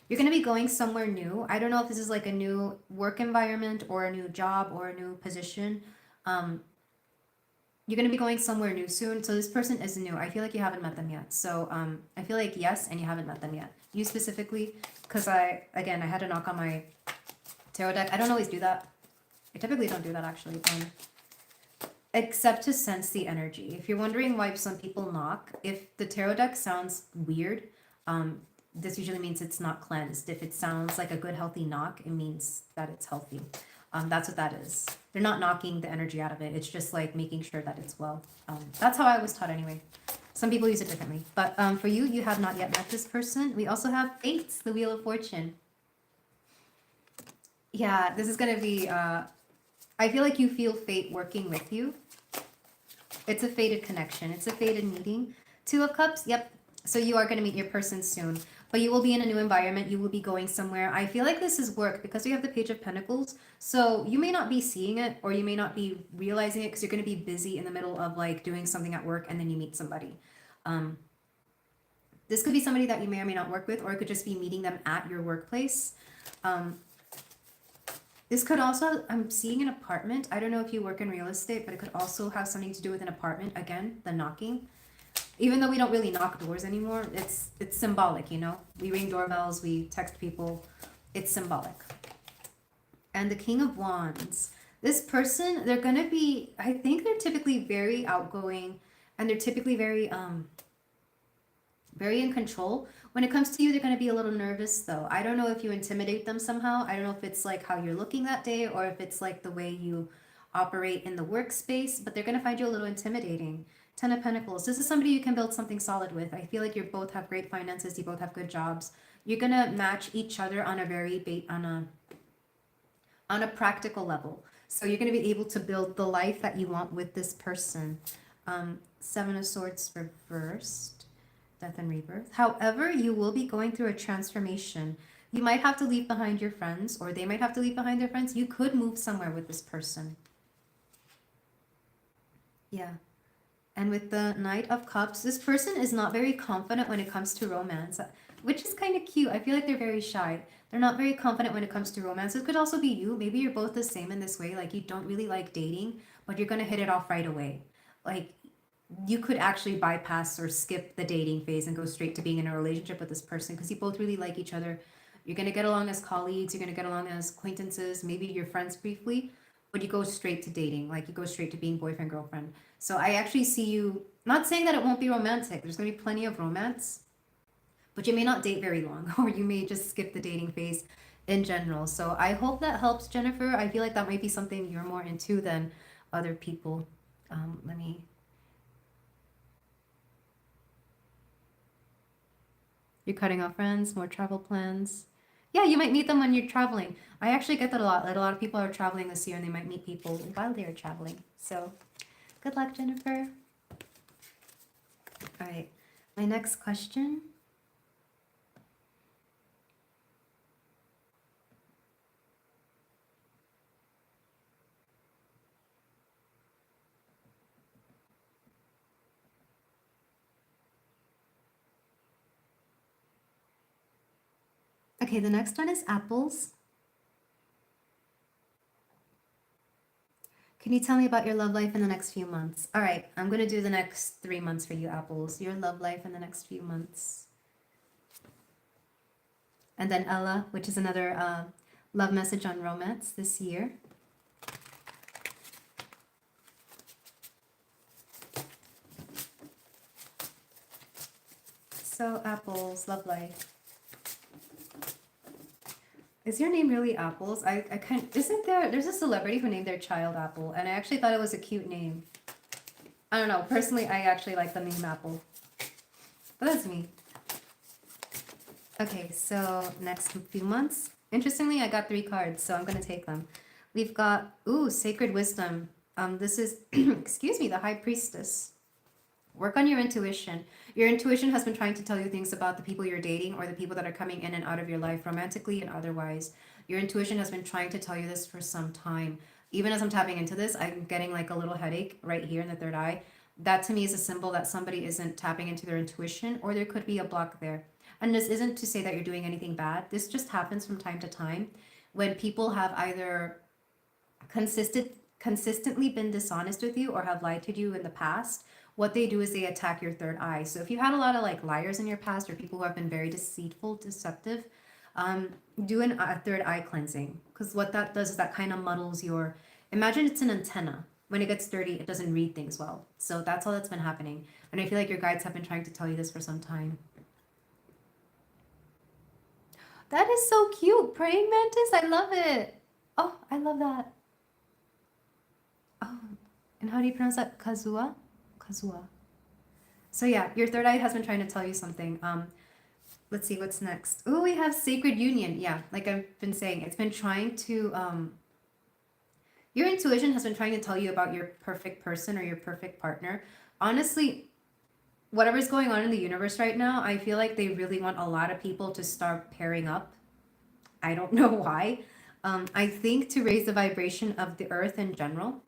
S1: You're going to be going somewhere new. I don't know if this is like a new work environment or a new job or a new position. Um, you're going to be going somewhere new soon. So this person is new. I feel like you haven't met them yet. So I feel like yes, and you haven't met them yet. You specifically, because again, I had to knock on my tarot deck. I don't always do that. I typically don't do that actually. Except to sense the energy. If you're wondering why some people knock, if the tarot deck sounds weird, this usually means it's not cleansed. If it sounds like a good healthy knock, it means that it's healthy. That's what that is. They're not knocking the energy out of it. It's just like making sure that it's well. That's how I was taught anyway. Some people use it differently. But for you, you have not yet met this person. We also have Fates, the Wheel of Fortune. Yeah, this is going to be... I feel like you feel fate working with you. It's a fated connection. It's a fated meeting. Two of Cups, yep. So you are going to meet your person soon. But you will be in a new environment. You will be going somewhere. I feel like this is work because we have the Page of Pentacles. So you may not be seeing it or you may not be realizing it because you're going to be busy in the middle of like doing something at work and then you meet somebody. This could be somebody that you may or may not work with, or it could just be meeting them at your workplace. This could also, I'm seeing an apartment. I don't know if you work in real estate, but it could also have something to do with an apartment. Again, the knocking. Even though we don't really knock doors anymore, it's symbolic, you know? We ring doorbells, we text people. It's symbolic. And the King of Wands. This person, they're going to be, I think they're typically very outgoing and they're typically very in control. When it comes to you, they're going to be a little nervous though. I don't know if you intimidate them somehow. I don't know if it's like how you're looking that day or if it's like the way you operate in the workspace, but they're going to find you a little intimidating. Ten of Pentacles. This is somebody you can build something solid with. I feel like you both have great finances. You both have good jobs. You're going to match each other on a very on a practical level. So you're going to be able to build the life that you want with this person. Seven of Swords reversed. Death and rebirth. However, you will be going through a transformation. You might have to leave behind your friends, or they might have to leave behind their friends. You could move somewhere with this person. Yeah. And with the Knight of Cups, this person is not very confident when it comes to romance, which is kind of cute. I feel like they're very shy. They're not very confident when it comes to romance. It could also be you. Maybe you're both the same in this way. Like you don't really like dating, but you're going to hit it off right away. Like you could actually bypass or skip the dating phase and go straight to being in a relationship with this person because you both really like each other. You're going to get along as colleagues. You're going to get along as acquaintances. Maybe you're friends briefly, but you go straight to dating. Like you go straight to being boyfriend, girlfriend. So I actually see you, not saying that it won't be romantic. There's going to be plenty of romance, but you may not date very long or you may just skip the dating phase in general. So I hope that helps, Jennifer. I feel like that might be something you're more into than other people. Let me... You're cutting off friends, more travel plans. Yeah, you might meet them when you're traveling. I actually get that a lot. Like a lot of people are traveling this year and they might meet people while they are traveling. So good luck, Jennifer. All right, my next question. Okay, the next one is apples. Can you tell me about your love life in the next few months? All right, I'm going to do the next 3 months for you, apples. Your love life in the next few months. And then Ella, which is another love message on romance this year. So apples, love life. Is your name really Apples? I can't, isn't there's a celebrity who named their child Apple, and I actually thought it was a cute name. I don't know, personally, I actually like the name Apple. But that's me. Okay, so next few months. Interestingly, I got 3 cards, so I'm going to take them. We've got, ooh, Sacred Wisdom. This is, excuse me, the High Priestess. Work on your intuition. Your intuition has been trying to tell you things about the people you're dating or the people that are coming in and out of your life, romantically and otherwise. Your intuition has been trying to tell you this for some time. Even as I'm tapping into this, I'm getting like a little headache right here in the third eye. That to me is a symbol that somebody isn't tapping into their intuition, or there could be a block there. And this isn't to say that you're doing anything bad. This just happens from time to time when people have either consistently been dishonest with you or have lied to you in the past. What they do is they attack your third eye. So if you had a lot of like liars in your past or people who have been very deceitful, deceptive, um, do a third eye cleansing, because what that does is that kind of muddles your. Imagine it's an antenna. When it gets dirty, it doesn't read things well. So that's all that's been happening. And I feel like your guides have been trying to tell you this for some time. That is so cute. Praying mantis. I love it. Oh, I love that. Oh, and how do you pronounce that? Kazua? Kazua. So yeah, your third eye has been trying to tell you something. Let's see what's next. Oh, we have sacred union. Yeah, like I've been saying, it's been trying to your intuition has been trying to tell you about your perfect person or your perfect partner. Honestly, whatever's going on in the universe right now, I feel like they really want a lot of people to start pairing up. I don't know why. I think to raise the vibration of the earth in general.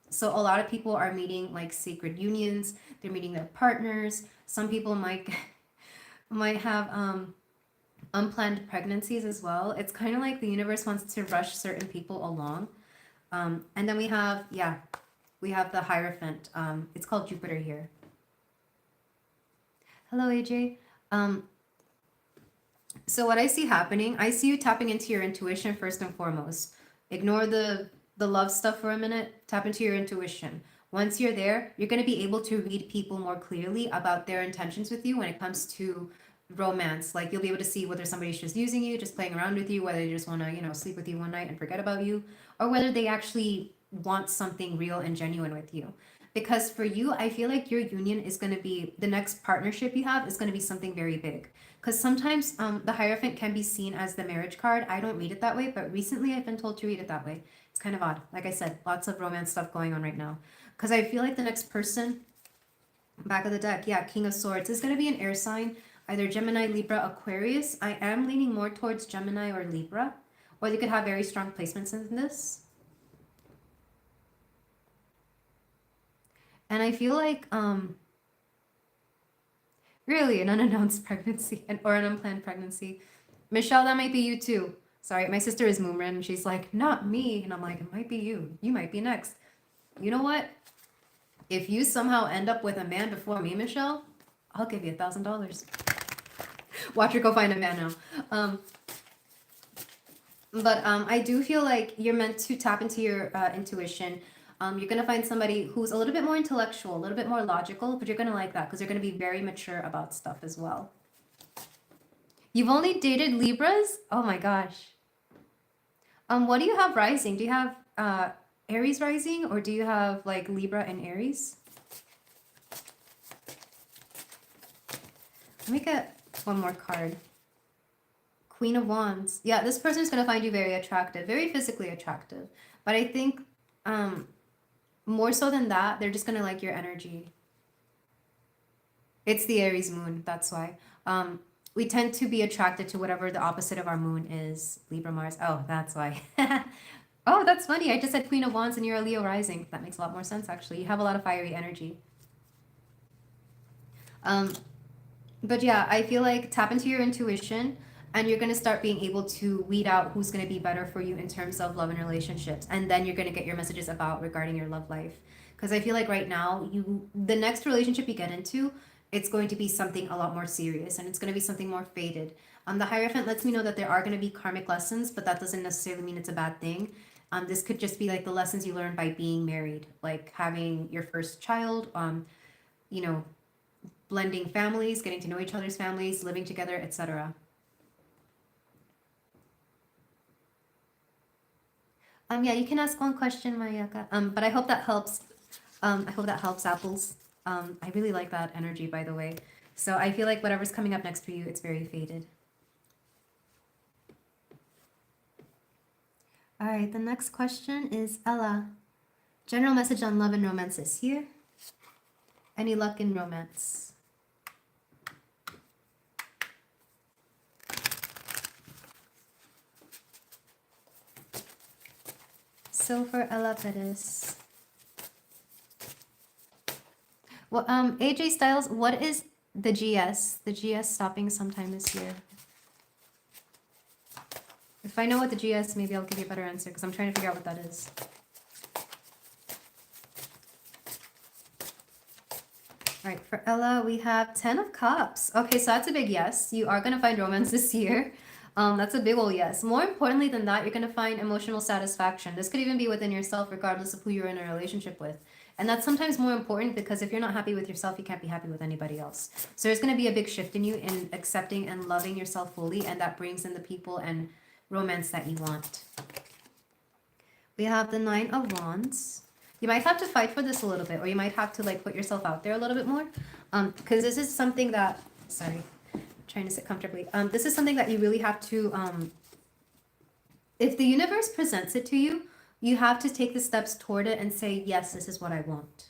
S1: So a lot of people are meeting like sacred unions. They're meeting their partners. Some people might might have unplanned pregnancies as well. It's kind of like the universe wants to rush certain people along. And then we have the Hierophant. It's called Jupiter here. Hello, AJ. So what I see happening, I see you tapping into your intuition first and foremost. Ignore the love stuff for a minute. Tap into your intuition. Once you're there, you're going to be able to read people more clearly about their intentions with you when it comes to romance. Like you'll be able to see whether somebody's just using you, just playing around with you, whether they just want to, sleep with you one night and forget about you, or whether they actually want something real and genuine with you. Because for you, I feel like your union is going to be the next partnership you have is going to be something very big. Because sometimes the Hierophant can be seen as the marriage card. I don't read it that way, but recently I've been told to read it that way. It's kind of odd. Like I said, lots of romance stuff going on right now. Because I feel like the next person, back of the deck, yeah, King of Swords, is going to be an air sign, either Gemini, Libra, Aquarius. I am leaning more towards Gemini or Libra, or they could have very strong placements in this. And I feel like, really, an unannounced pregnancy or an unplanned pregnancy. Michelle, that might be you too. Sorry, my sister is Moomrin, and she's like, not me. And I'm like, it might be you. You might be next. You know what? If you somehow end up with a man before me, Michelle, I'll give you $1,000. Watch her go find a man now. But I do feel like you're meant to tap into your intuition. You're going to find somebody who's a little bit more intellectual, a little bit more logical, but you're going to like that because they're going to be very mature about stuff as well. You've only dated Libras? Oh my gosh. What do you have rising? Do you have Aries rising, or do you have like Libra and Aries? Let me get one more card. Queen of Wands. Yeah, this person is going to find you very attractive, very physically attractive. But I think more so than that, they're just going to like your energy. It's the Aries moon, that's why. We tend to be attracted to whatever the opposite of our moon is. Libra, Mars. Oh, that's why. Oh, that's funny. I just said Queen of Wands and you're a Leo rising. That makes a lot more sense, actually. You have a lot of fiery energy. But yeah, I feel like tap into your intuition and you're going to start being able to weed out who's going to be better for you in terms of love and relationships. And then you're going to get your messages about regarding your love life. Because I feel like right now, the next relationship you get into, it's going to be something a lot more serious and it's going to be something more faded. The Hierophant lets me know that there are going to be karmic lessons, but that doesn't necessarily mean it's a bad thing. This could just be like the lessons you learn by being married, like having your first child, blending families, getting to know each other's families, living together, etc. Yeah, you can ask one question, Mayaka. But I hope that helps. I hope that helps, Apples. I really like that energy, by the way. So I feel like whatever's coming up next for you, it's very faded. All right, the next question is Ella. General message on love and romance is here. Any luck in romance? So for Ella Perez. Well, AJ Styles, what is The GS stopping sometime this year. If I know what the GS, maybe I'll give you a better answer because I'm trying to figure out what that is. All right, for Ella, we have 10 of Cups. Okay, so that's a big yes. You are going to find romance this year. That's a big old yes. More importantly than that, you're going to find emotional satisfaction. This could even be within yourself, regardless of who you're in a relationship with. And that's sometimes more important because if you're not happy with yourself, you can't be happy with anybody else. So there's going to be a big shift in you in accepting and loving yourself fully, and that brings in the people and romance that you want. We have the 9 of Wands. You might have to fight for this a little bit, or you might have to like put yourself out there a little bit more, because this is something that, sorry, I'm trying to sit comfortably. This is something that you really have to, if the universe presents it to you, you have to take the steps toward it and say, yes, this is what I want.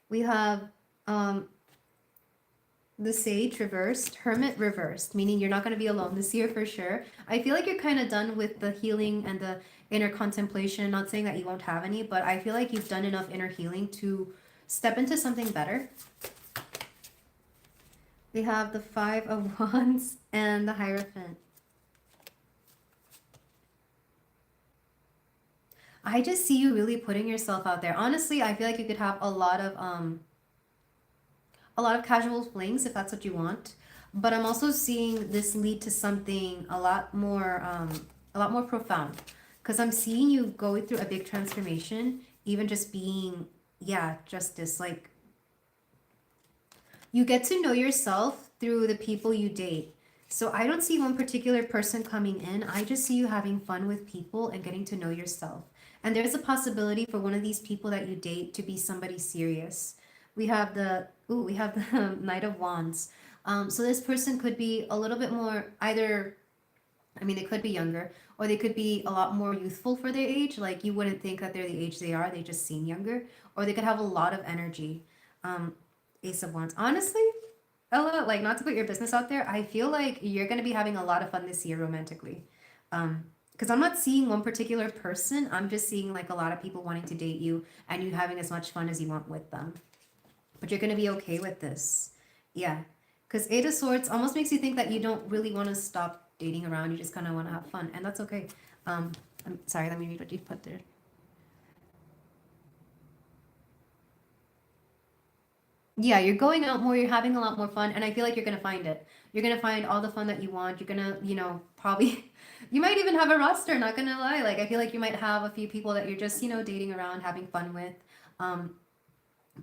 S1: We have the Sage reversed, Hermit reversed, meaning you're not going to be alone this year for sure. I feel like you're kind of done with the healing and the inner contemplation. Not saying that you won't have any, but I feel like you've done enough inner healing to step into something better. We have the 5 of Wands and the Hierophant. I just see you really putting yourself out there. Honestly, I feel like you could have a lot of casual flings if that's what you want. But I'm also seeing this lead to something a lot more profound. Because I'm seeing you go through a big transformation, even just being, yeah, justice. Like, you get to know yourself through the people you date. So I don't see one particular person coming in. I just see you having fun with people and getting to know yourself. And there's a possibility for one of these people that you date to be somebody serious. We have the Knight of Wands. So this person could be a little bit more either, I mean, they could be younger, or they could be a lot more youthful for their age. Like, you wouldn't think that they're the age they are. They just seem younger. Or they could have a lot of energy. Ace of Wands. Honestly, Ella, like, not to put your business out there, I feel like you're going to be having a lot of fun this year romantically. Because I'm not seeing one particular person. I'm just seeing, like, a lot of people wanting to date you and you having as much fun as you want with them. But you're going to be okay with this. Yeah. Because 8 of Swords almost makes you think that you don't really want to stop dating around. You just kind of want to have fun. And that's okay. I'm sorry, let me read what you put there. Yeah, you're going out more, you're having a lot more fun, and I feel like you're gonna find it. You're gonna find all the fun that you want. You're gonna, probably, you might even have a roster, not gonna lie. Like, I feel like you might have a few people that you're just, dating around, having fun with. Um,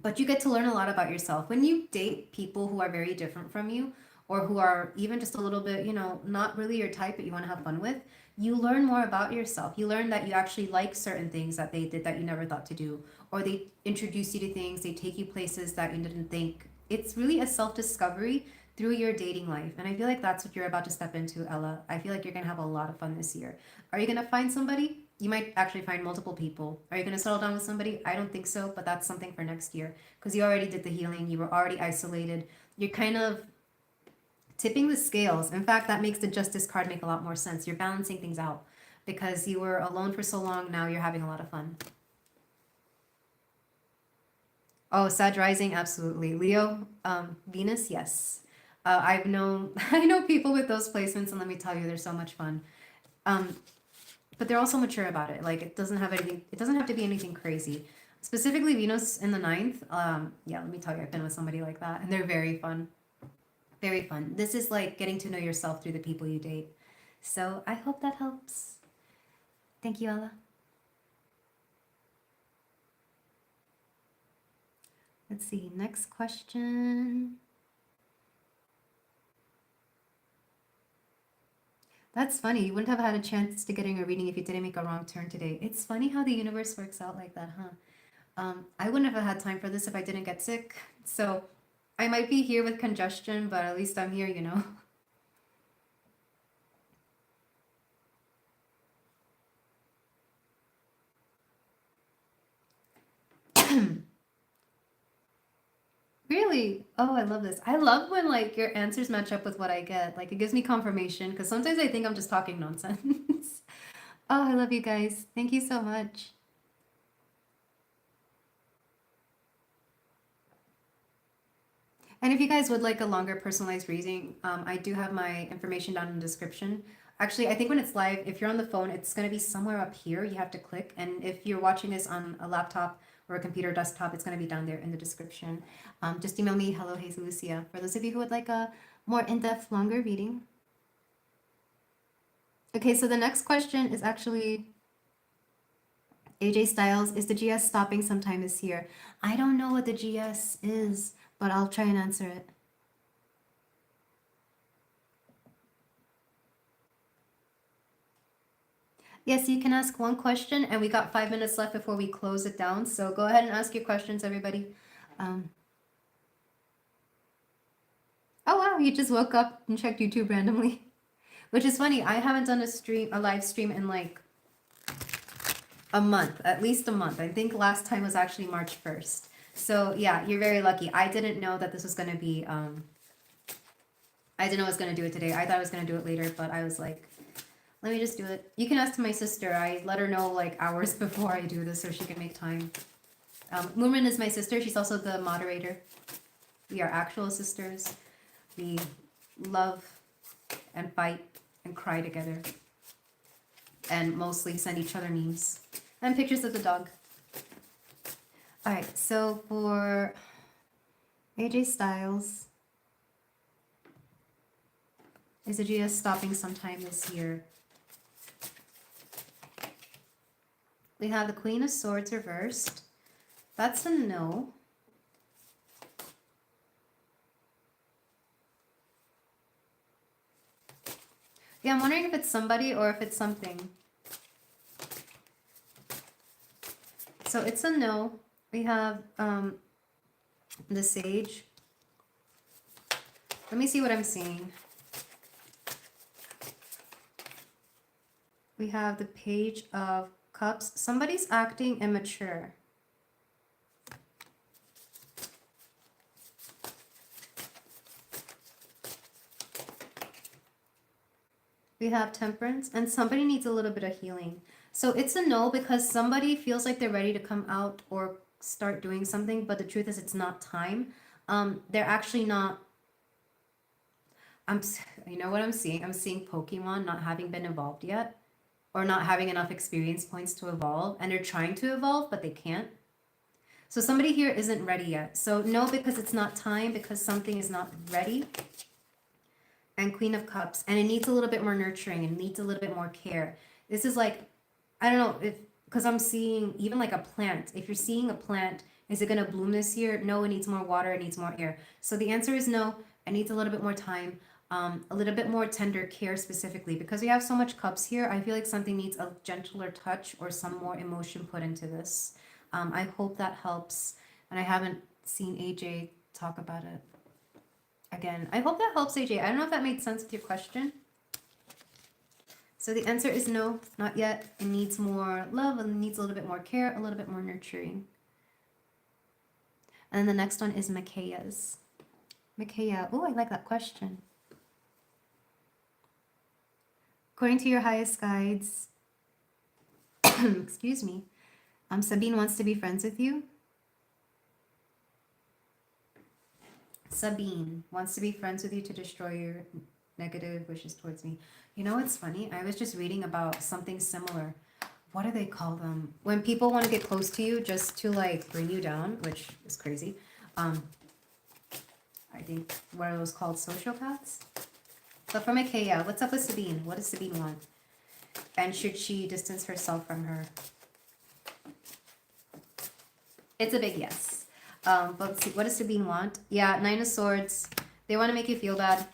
S1: but you get to learn a lot about yourself. When you date people who are very different from you, or who are even just a little bit, not really your type, but you want to have fun with, you learn more about yourself. You learn that you actually like certain things that they did that you never thought to do, or they introduce you to things, they take you places that you didn't think. It's really a self-discovery through your dating life. And I feel like that's what you're about to step into, Ella. I feel like you're going to have a lot of fun this year. Are you going to find somebody? You might actually find multiple people. Are you going to settle down with somebody? I don't think so, but that's something for next year because you already did the healing. You were already isolated. You're kind of tipping the scales. In fact, that makes the Justice card make a lot more sense. You're balancing things out because you were alone for so long. Now you're having a lot of fun. Oh, Sag rising, absolutely. Leo, Venus, yes. I know people with those placements, and let me tell you, they're so much fun. But they're also mature about it. Like, it doesn't have to be anything crazy. Specifically, Venus in the 9th. Yeah, let me tell you, I've been with somebody like that, and they're very fun. Very fun. This is like getting to know yourself through the people you date. So I hope that helps. Thank you, Ella. Let's see. Next question. That's funny. You wouldn't have had a chance to getting a reading if you didn't make a wrong turn today. It's funny how the universe works out like that, huh? I wouldn't have had time for this if I didn't get sick. So I might be here with congestion, but at least I'm here. Really? Oh, I love this. I love when like your answers match up with what I get. Like, it gives me confirmation because sometimes I think I'm just talking nonsense. Oh, I love you guys. Thank you so much. And if you guys would like a longer personalized reading, I do have my information down in the description. Actually, I think when it's live, if you're on the phone, it's going to be somewhere up here. You have to click. And if you're watching this on a laptop or a computer desktop, it's going to be down there in the description. Just email me, hello, Hazel Lucia. For those of you who would like a more in-depth, longer reading. Okay, so the next question is actually AJ Styles. Is the GS stopping sometime this year? I don't know what the GS is, but I'll try and answer it. Yes, you can ask one question, and we got 5 minutes left before we close it down. So go ahead and ask your questions, everybody. Oh wow, you just woke up and checked YouTube randomly, which is funny. I haven't done a live stream in like a month, at least a month. I think last time was actually March 1st. So yeah, you're very lucky. I didn't know that this was gonna be. I didn't know I was gonna do it today. I thought I was gonna do it later, but I was like, let me just do it. You can ask my sister. I let her know like hours before I do this so she can make time. Moonman is my sister. She's also the moderator. We are actual sisters. We love and fight and cry together. And mostly send each other memes. And pictures of the dog. Alright, so for AJ Styles, is the GS stopping sometime this year? We have the Queen of Swords reversed. That's a no. Yeah, I'm wondering if it's somebody or if it's something. So it's a no. We have the Sage. Let me see what I'm seeing. We have the Page of Cups. Somebody's acting immature. We have Temperance, and somebody needs a little bit of healing. So it's a no because somebody feels like they're ready to come out or start doing something, but the truth is it's not time. They're actually not. You know what I'm seeing? I'm seeing Pokemon not having been evolved yet, or not having enough experience points to evolve, and they're trying to evolve, but they can't. So somebody here isn't ready yet. So no, because it's not time, because something is not ready. And Queen of Cups, and it needs a little bit more nurturing, and needs a little bit more care. This is like, I don't know, because I'm seeing even like a plant. If you're seeing a plant, is it going to bloom this year? No, it needs more water, it needs more air. So the answer is no, it needs a little bit more time. A little bit more tender care specifically, because we have so much cups here. I feel like something needs a gentler touch or some more emotion put into this. I hope that helps, and I haven't seen AJ talk about it again. I hope that helps, AJ. I don't know if that made sense with your question. So the answer is no, not yet. It needs more love, and it needs a little bit more care, a little bit more nurturing. And then the next one is Micaiah's. Micaiah, oh, I like that question. According to your highest guides, excuse me, Sabine wants to be friends with you. Sabine wants to be friends with you to destroy your negative wishes towards me. You know what's funny? I was just reading about something similar. What do they call them? When people want to get close to you just to like bring you down, which is crazy. I think, what are those called? Sociopaths? But for Micaiah, what's up with Sabine? What does Sabine want? And should she distance herself from her? It's a big yes. But let's see, what does Sabine want? Yeah, Nine of Swords. They want to make you feel bad.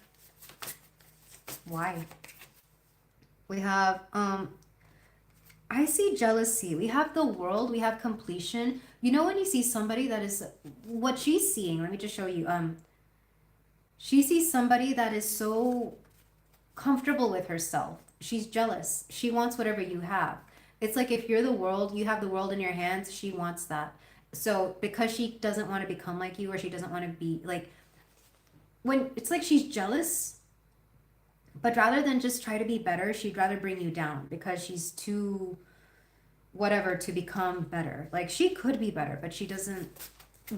S1: Why? We have, I see jealousy. We have the World. We have completion. You know when you see somebody that is, what she's seeing, let me just show you. She sees somebody that is so comfortable with herself. She's jealous. She wants whatever you have. It's like if you're the World, you have the world in your hands, she wants that. So because she doesn't want to become like you, or she doesn't want to be like, when it's like she's jealous, but rather than just try to be better, she'd rather bring you down because she's too whatever to become better. Like she could be better, but she doesn't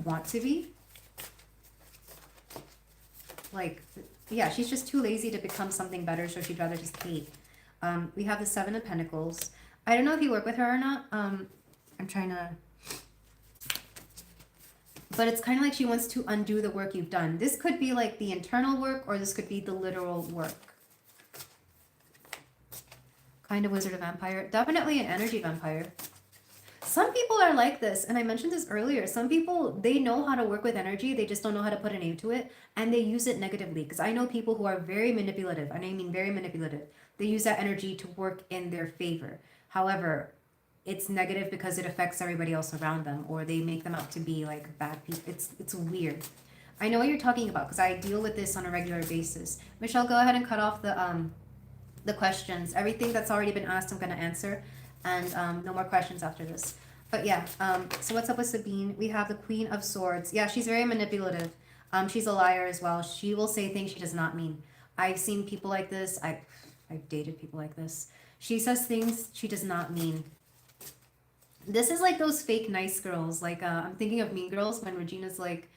S1: want to be. like, yeah, she's just too lazy to become something better, so she'd rather just hate. We have the Seven of Pentacles. I don't know if you work with her or not. I'm trying to, but it's kind of like she wants to undo the work you've done. This could be like the internal work, or this could be the literal work. Kind of Wizard of Vampire. Definitely an energy vampire. Some people are like this, and I mentioned this earlier. Some people, they know how to work with energy, they just don't know how to put a name to it, and they use it negatively. Because I know people who are very manipulative, and I mean very manipulative. They use that energy to work in their favor. However, it's negative because it affects everybody else around them, or they make them out to be like bad people. It's weird. I know what you're talking about because I deal with this on a regular basis. Michelle, go ahead and cut off the questions. Everything that's already been asked, I'm gonna answer, and no more questions after this. But yeah, so what's up with Sabine? We have the Queen of Swords. Yeah, she's very manipulative. She's a liar as well. She will say things she does not mean. I've seen people like this. I've dated people like this. She says things she does not mean. This is like those fake nice girls. Like, I'm thinking of Mean Girls when Regina's like,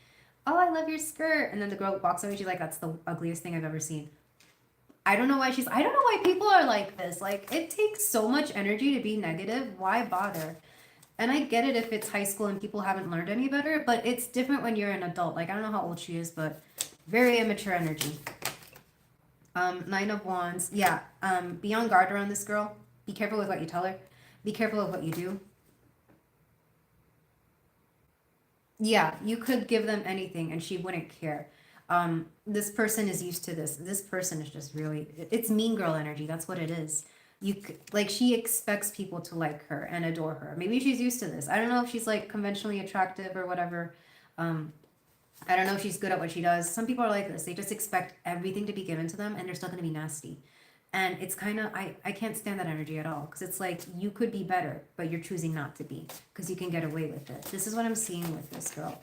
S1: oh, I love your skirt. And then the girl walks away. She's like, that's the ugliest thing I've ever seen. I don't know why people are like this. Like, it takes so much energy to be negative. Why bother? And I get it if it's high school and people haven't learned any better, but it's different when you're an adult. Like, I don't know how old she is, but very immature energy. Nine of Wands. Yeah, be on guard around this girl. Be careful with what you tell her. Be careful with what you do. Yeah, you could give them anything and she wouldn't care. This person is used to this. This person is just really, it's mean girl energy. That's what it is. Like, she expects people to like her and adore her. Maybe she's used to this. I don't know if she's like conventionally attractive or whatever. I don't know if she's good at what she does. Some people are like this. They just expect everything to be given to them and they're still going to be nasty. And it's kind of, I can't stand that energy at all. Because it's like, you could be better, but you're choosing not to be. Because you can get away with it. This is what I'm seeing with this girl.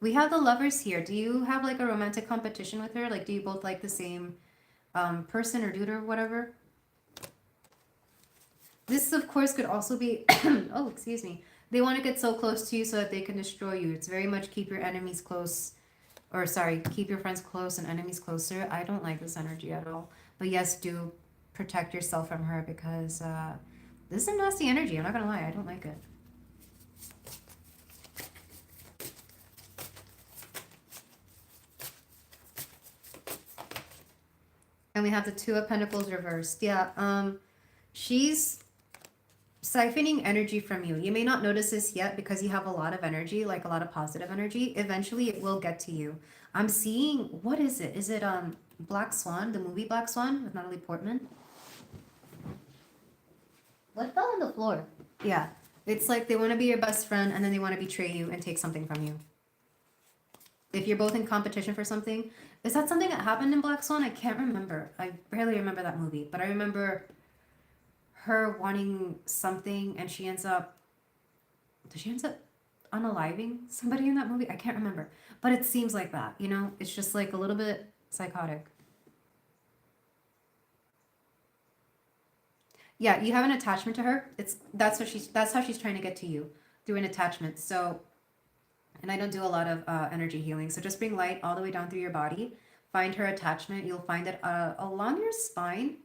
S1: We have the Lovers here. Do you have like a romantic competition with her? Like, do you both like the same person or dude or whatever? This, of course, could also be, oh, excuse me. They want to get so close to you so that they can destroy you. It's very much keep your enemies close, or sorry, keep your friends close and enemies closer. I don't like this energy at all. But yes, do protect yourself from her because this is a nasty energy. I'm not going to lie. I don't like it. And we have the Two of Pentacles reversed. Yeah, she's siphoning energy from you. You may not notice this yet because you have a lot of energy, like a lot of positive energy. Eventually it will get to you. I'm seeing, what is it? Is it Black Swan, the movie Black Swan with Natalie Portman? What fell on the floor? Yeah, it's like they want to be your best friend and then they want to betray you and take something from you. If you're both in competition for something. Is that something that happened in Black Swan? I can't remember. I barely remember that movie, but I remember her wanting something and she ends up, does she end up unaliving somebody in that movie? I can't remember, but it seems like that, you know. It's just like a little bit psychotic. Yeah, you have an attachment to her. That's how she's trying to get to you, through an attachment. So, and I don't do a lot of energy healing, so just bring light all the way down through your body. Find her attachment. You'll find it along your spine.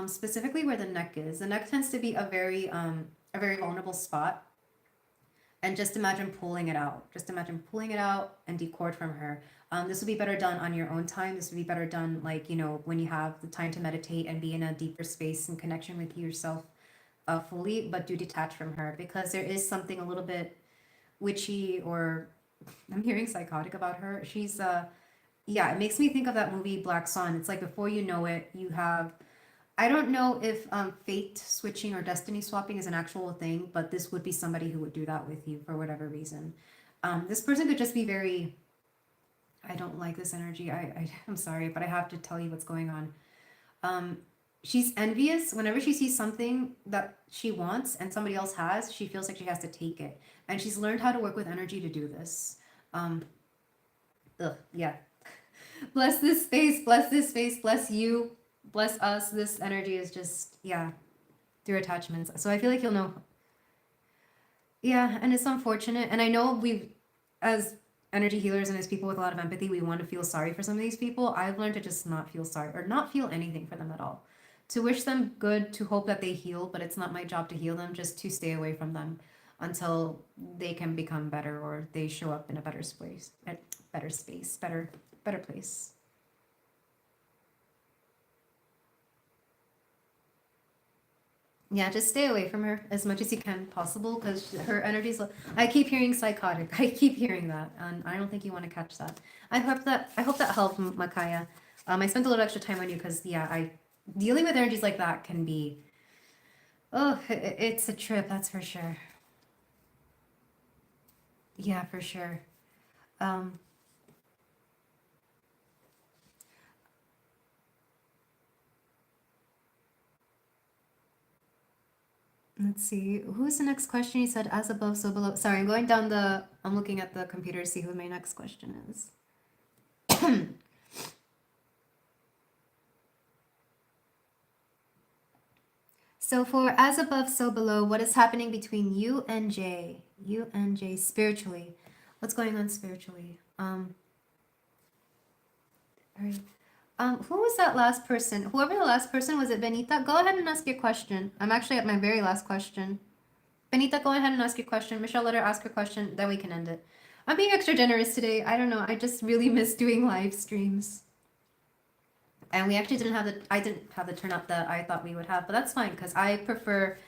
S1: Specifically where the neck is. The neck tends to be a very vulnerable spot. And just imagine pulling it out. Just imagine pulling it out and decord from her. This would be better done on your own time. This would be better done, like, you know, when you have the time to meditate and be in a deeper space and connection with yourself fully, but do detach from her because there is something a little bit witchy, or I'm hearing psychotic about her. She's, yeah, it makes me think of that movie Black Swan. It's like before you know it, you have, I don't know if fate switching or destiny swapping is an actual thing, but this would be somebody who would do that with you for whatever reason. This person could just be very, I don't like this energy. I'm sorry, but I have to tell you what's going on. She's envious. Whenever she sees something that she wants and somebody else has, she feels like she has to take it. And she's learned how to work with energy to do this. Yeah. Bless this space, bless you. Bless us. This energy is just, yeah, through attachments. So I feel like you'll know. Yeah, and it's unfortunate. And I know as energy healers and as people with a lot of empathy, we want to feel sorry for some of these people. I've learned to just not feel sorry or not feel anything for them at all. To wish them good, to hope that they heal, but it's not my job to heal them, just to stay away from them until they can become better or they show up in a better space, better place. Yeah, just stay away from her as much as you can possible because her energy's. I keep hearing psychotic. I keep hearing that, and I don't think you want to catch that. I hope that helped, Makaya. I spent a little extra time on you because yeah, I dealing with energies like that can be. Oh, it's a trip. That's for sure. Yeah, for sure. Um, let's see. Who's the next question? You said as above, so below. Sorry, I'm going down the. I'm looking at the computer to see who my next question is. So for as above, so below, what is happening between you and Jay? You and Jay spiritually. What's going on spiritually? All right. Who was that last person? Whoever the last person was, it Benita? Go ahead and ask your question. I'm actually at my very last question. Benita, go ahead and ask your question. Michelle, let her ask her question, then we can end it. I'm being extra generous today. I don't know. I just really miss doing live streams. And we actually didn't have the I didn't have the turnout that I thought we would have, but that's fine because I prefer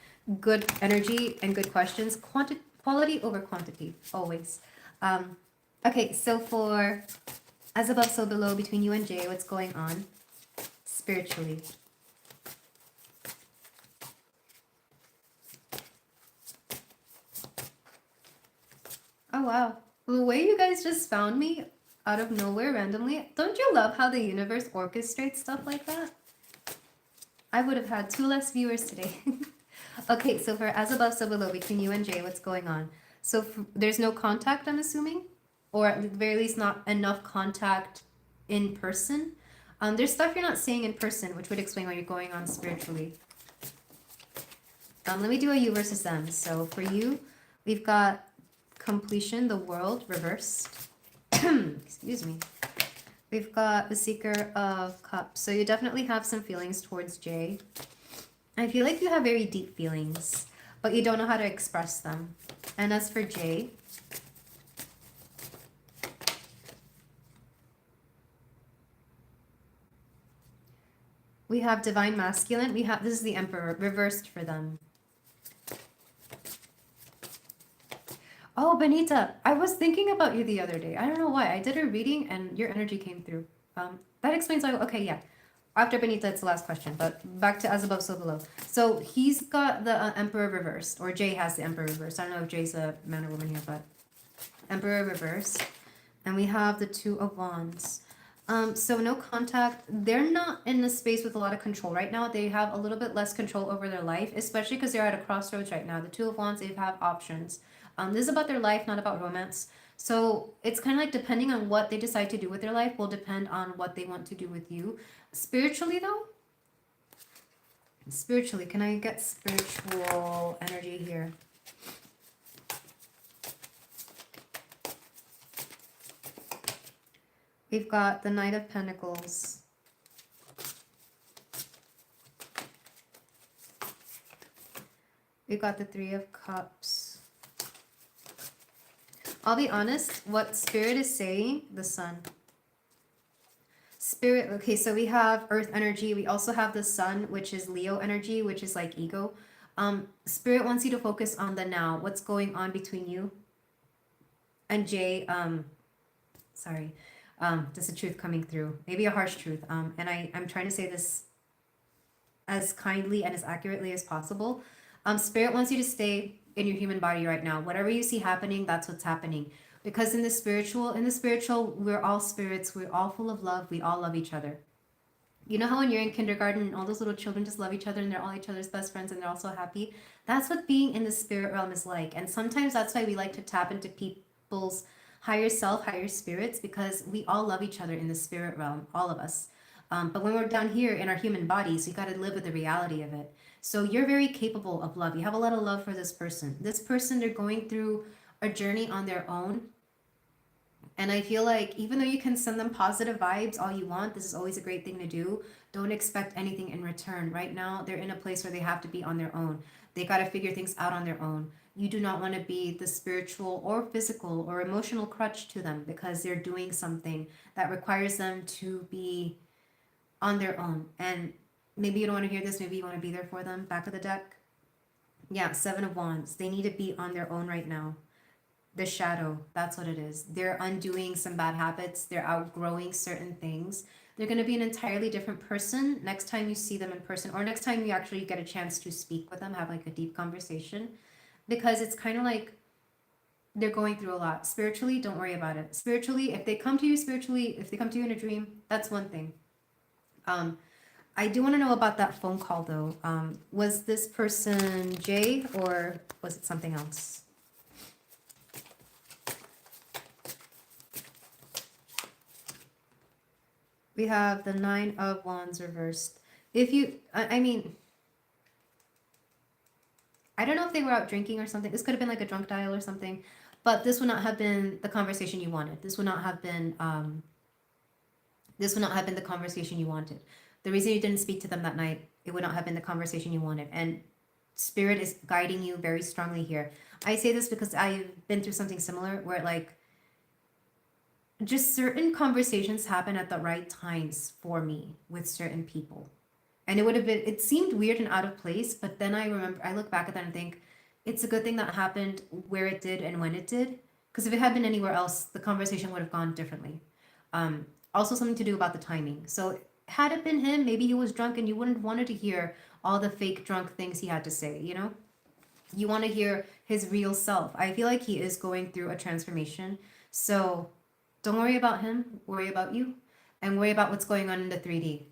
S1: good energy and good questions, quality over quantity, always. Um, okay, so for as above, so below, between you and Jay, what's going on spiritually? Oh wow, the way you guys just found me out of nowhere randomly, don't you love how the universe orchestrates stuff like that? I would have had two less viewers today. Okay, so for as above, so below, between you and Jay, what's going on? So there's no contact, I'm assuming, or at the very least, not enough contact in person. There's stuff you're not saying in person, which would explain what you're going on spiritually. Let me do a you versus them. So for you, we've got completion, the world reversed. Excuse me. We've got the Seeker of Cups. So you definitely have some feelings towards Jay. I feel like you have very deep feelings, but you don't know how to express them. And as for Jay, we have Divine Masculine. We have, this is the Emperor, reversed for them. Oh, Benita, I was thinking about you the other day. I don't know why. I did a reading and your energy came through. That explains why. Okay, yeah. After Benita, it's the last question, but back to as above, so below. So he's got the Emperor reversed, or Jay has the Emperor reversed. I don't know if Jay's a man or woman here, but Emperor reversed. And we have the Two of Wands. So no contact. They're not in the space with a lot of control right now. They have a little bit less control over their life, especially because they're at a crossroads right now. The Two of Wands, they have options. This is about their life, not about romance. So it's kind of like depending on what they decide to do with their life will depend on what they want to do with you. Spiritually, though, spiritually, can I get spiritual energy here? We've got the Knight of Pentacles. We've got the Three of Cups. I'll be honest, what Spirit is saying, the Sun. Spirit, okay, so we have Earth energy. We also have the Sun, which is Leo energy, which is like ego. Spirit wants you to focus on the now. What's going on between you and Jay? Sorry. Just the truth coming through. Maybe a harsh truth. And I'm trying to say this as kindly and as accurately as possible. Spirit wants you to stay in your human body right now. Whatever you see happening, that's what's happening. Because in the spiritual, we're all spirits. We're all full of love. We all love each other. You know how when you're in kindergarten and all those little children just love each other and they're all each other's best friends and they're all so happy? That's what being in the spirit realm is like. And sometimes that's why we like to tap into people's higher self, higher spirits, because we all love each other in the spirit realm, all of us. But when we're down here in our human bodies, we got to live with the reality of it. So you're very capable of love. You have a lot of love for this person. This person, they're going through a journey on their own. And I feel like even though you can send them positive vibes all you want, this is always a great thing to do. Don't expect anything in return. Right now, they're in a place where they have to be on their own. They got to figure things out on their own. You do not want to be the spiritual or physical or emotional crutch to them because they're doing something that requires them to be on their own. And maybe you don't want to hear this, maybe you want to be there for them. Back of the deck. Yeah, Seven of Wands. They need to be on their own right now. The shadow, that's what it is. They're undoing some bad habits, they're outgrowing certain things. They're going to be an entirely different person next time you see them in person, or next time you actually get a chance to speak with them, have like a deep conversation, because it's kind of like they're going through a lot spiritually. Don't worry about it spiritually. If they come to you spiritually, if they come to you in a dream, that's one thing. I do want to know about that phone call though. Was this person Jay or was it something else? We have the Nine of Wands reversed. If you, I mean, I don't know if they were out drinking or something. This could have been like a drunk dial or something, but this would not have been the conversation you wanted. This would not have been, this would not have been the conversation you wanted. The reason you didn't speak to them that night, it would not have been the conversation you wanted. And Spirit is guiding you very strongly here. I say this because I've been through something similar where like just certain conversations happen at the right times for me with certain people. And it would have been, it seemed weird and out of place, but then I look back at that and think it's a good thing that happened where it did and when it did. Because if it had been anywhere else, the conversation would have gone differently. Also, something to do about the timing. So, had it been him, maybe he was drunk and you wouldn't wanted to hear all the fake drunk things he had to say, you know? You want to hear his real self. I feel like he is going through a transformation. So, don't worry about him, worry about you, and worry about what's going on in the 3D.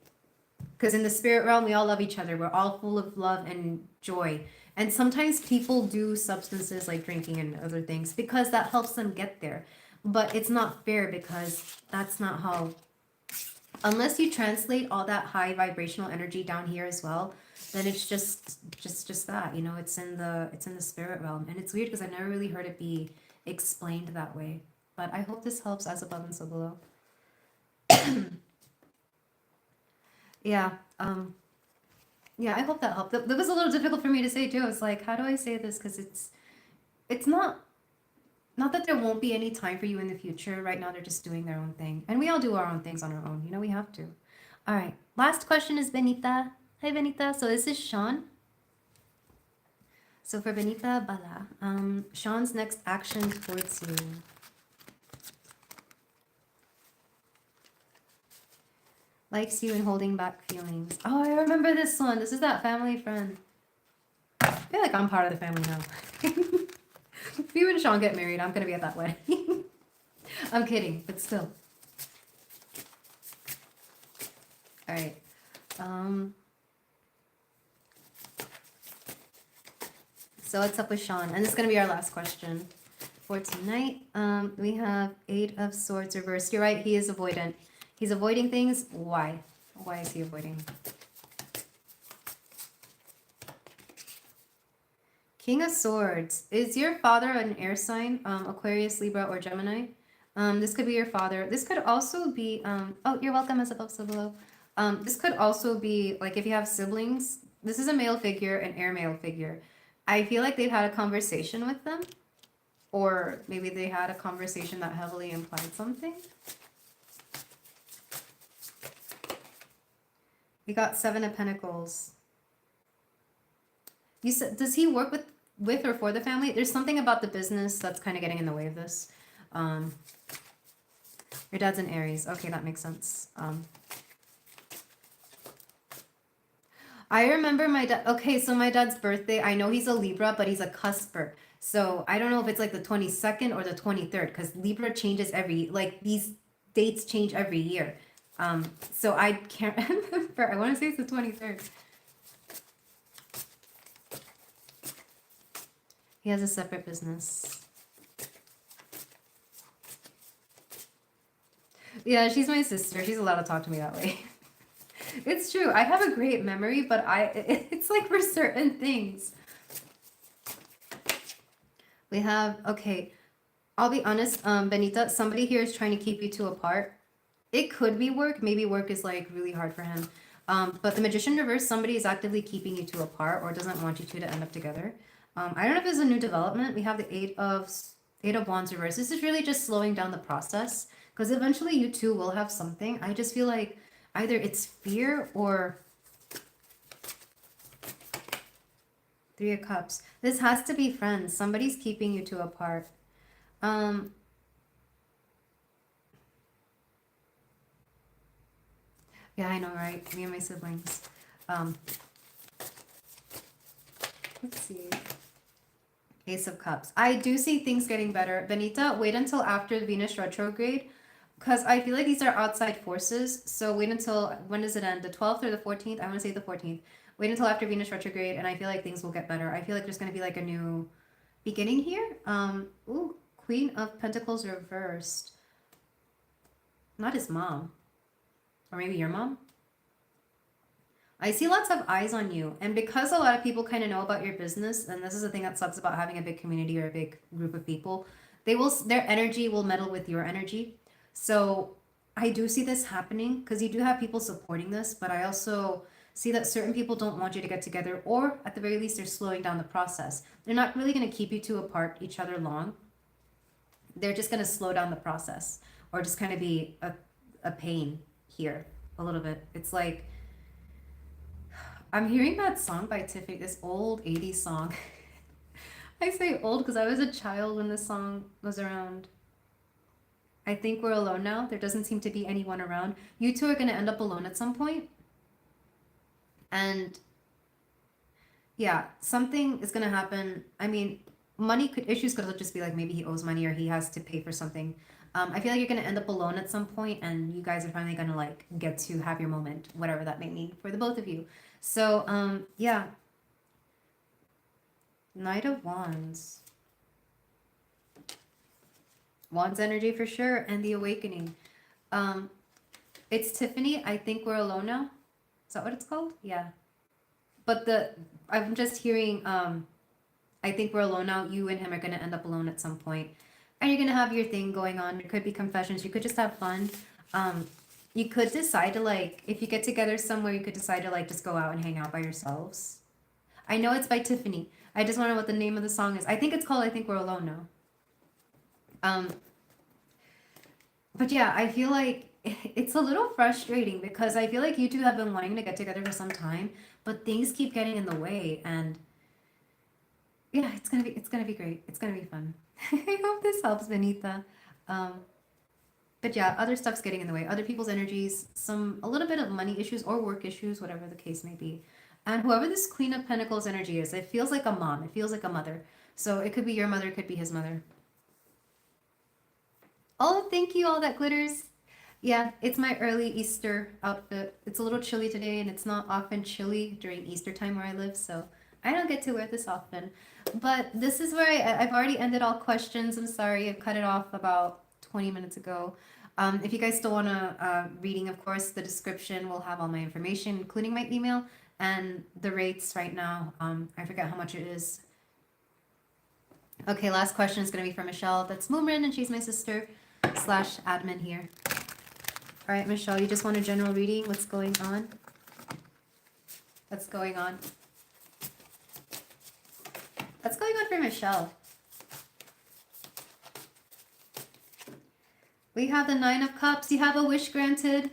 S1: Because in the spirit realm, we all love each other. We're all full of love and joy. And sometimes people do substances like drinking and other things because that helps them get there. But it's not fair because that's not how, unless you translate all that high vibrational energy down here as well, then it's just that, you know, it's in the spirit realm. And it's weird because I've never really heard it be explained that way. But I hope this helps, as above and so below. Yeah, yeah, I hope that helped. That was a little difficult for me to say too. It's like, how do I say this? Because it's not that there won't be any time for you in the future. Right now, they're just doing their own thing, and we all do our own things on our own. You know, we have to. All right. Last question is Benita. Hi, Benita. So this is Sean. So for Benita Bala, Sean's next action towards you. Likes you and holding back feelings. Oh, I remember this one. This is that family friend. I feel like I'm part of the family now. If you and Sean get married, I'm going to be at that wedding. I'm kidding, but still. All right. So what's up with Sean? And this is going to be our last question for tonight. We have Eight of Swords reversed. You're right. He is avoidant. He's avoiding things. Why? Why is he avoiding? King of Swords. Is your father an air sign? Aquarius, Libra, or Gemini? This could be your father. This could also be... oh, you're welcome as above, so below. This could also be, like, if you have siblings. This is a male figure, an air male figure. I feel like they've had a conversation with them. Or maybe they had a conversation that heavily implied something. We got Seven of Pentacles. You said, does he work with or for the family? There's something about the business that's kind of getting in the way of this. Your dad's an Aries. Okay, that makes sense. I remember my dad. Okay, so my dad's birthday, I know he's a Libra, but he's a cusper. So I don't know if it's like the 22nd or the 23rd, because Libra changes like these dates change every year. So I can't remember. I want to say it's the 23rd. He has a separate business. Yeah, she's my sister. She's allowed to talk to me that way. It's true. I have a great memory, but it's like for certain things. We have, okay, I'll be honest, Benita, somebody here is trying to keep you two apart. It could be work. Maybe work is like really hard for him. But the Magician reverse, somebody is actively keeping you two apart or doesn't want you two to end up together. I don't know if it's a new development. We have the Eight of Wands reverse. This is really just slowing down the process because eventually you two will have something. I just feel like either it's fear or Three of Cups. This has to be friends. Somebody's keeping you two apart. Yeah, I know, right? Me and my siblings. Let's see. Ace of Cups. I do see things getting better. Benita, wait until after the Venus retrograde because I feel like these are outside forces. So wait until, when does it end? The 12th or the 14th? I want to say the 14th. Wait until after Venus retrograde and I feel like things will get better. I feel like there's going to be like a new beginning here. Ooh, Queen of Pentacles reversed. Not his mom. Or maybe your mom? I see lots of eyes on you. And because a lot of people kind of know about your business, and this is the thing that sucks about having a big community or a big group of people, their energy will meddle with your energy. So I do see this happening because you do have people supporting this, but I also see that certain people don't want you to get together, or at the very least, they're slowing down the process. They're not really going to keep you two apart each other long. They're just going to slow down the process or just kind of be a pain here a little bit. It's like, I'm hearing that song by Tiffany, this old 80s song. I say old because I was a child when this song was around. I think we're alone now. There doesn't seem to be anyone around. You two are going to end up alone at some point. And yeah, something is going to happen. I mean, issues could just be like maybe he owes money or he has to pay for something. I feel like you're going to end up alone at some point and you guys are finally going to like get to have your moment, whatever that may mean for the both of you. So, yeah. Knight of Wands. Wands energy for sure. And the Awakening. It's Tiffany. I think we're alone now. Is that what it's called? Yeah. But I'm just hearing, I think we're alone now. You and him are going to end up alone at some point. And you're going to have your thing going on. It could be confessions. You could just have fun. You could decide to like, if you get together somewhere, you could decide to like just go out and hang out by yourselves. I know it's by Tiffany. I just want to know what the name of the song is. I think it's called I Think We're Alone Now. But yeah, I feel like it's a little frustrating because I feel like you two have been wanting to get together for some time, but things keep getting in the way and yeah, it's gonna be great. It's gonna be fun. I hope this helps, Benita. But yeah, other stuff's getting in the way. Other people's energies, a little bit of money issues or work issues, whatever the case may be. And whoever this Queen of Pentacles energy is, it feels like a mom. It feels like a mother. So it could be your mother, it could be his mother. Oh, thank you, all that glitters. Yeah, it's my early Easter outfit. It's a little chilly today, and it's not often chilly during Easter time where I live, so I don't get to wear this often. But this is where I've already ended all questions. I'm sorry, I've cut it off about 20 minutes ago. If you guys still want a reading, of course, the description will have all my information, including my email and the rates right now. I forget how much it is. Okay, last question is going to be from Michelle. That's Moomrin, and she's my sister / admin here. All right, Michelle, you just want a general reading? What's going on? What's going on? What's going on for Michelle? We have the Nine of Cups. You have a wish granted.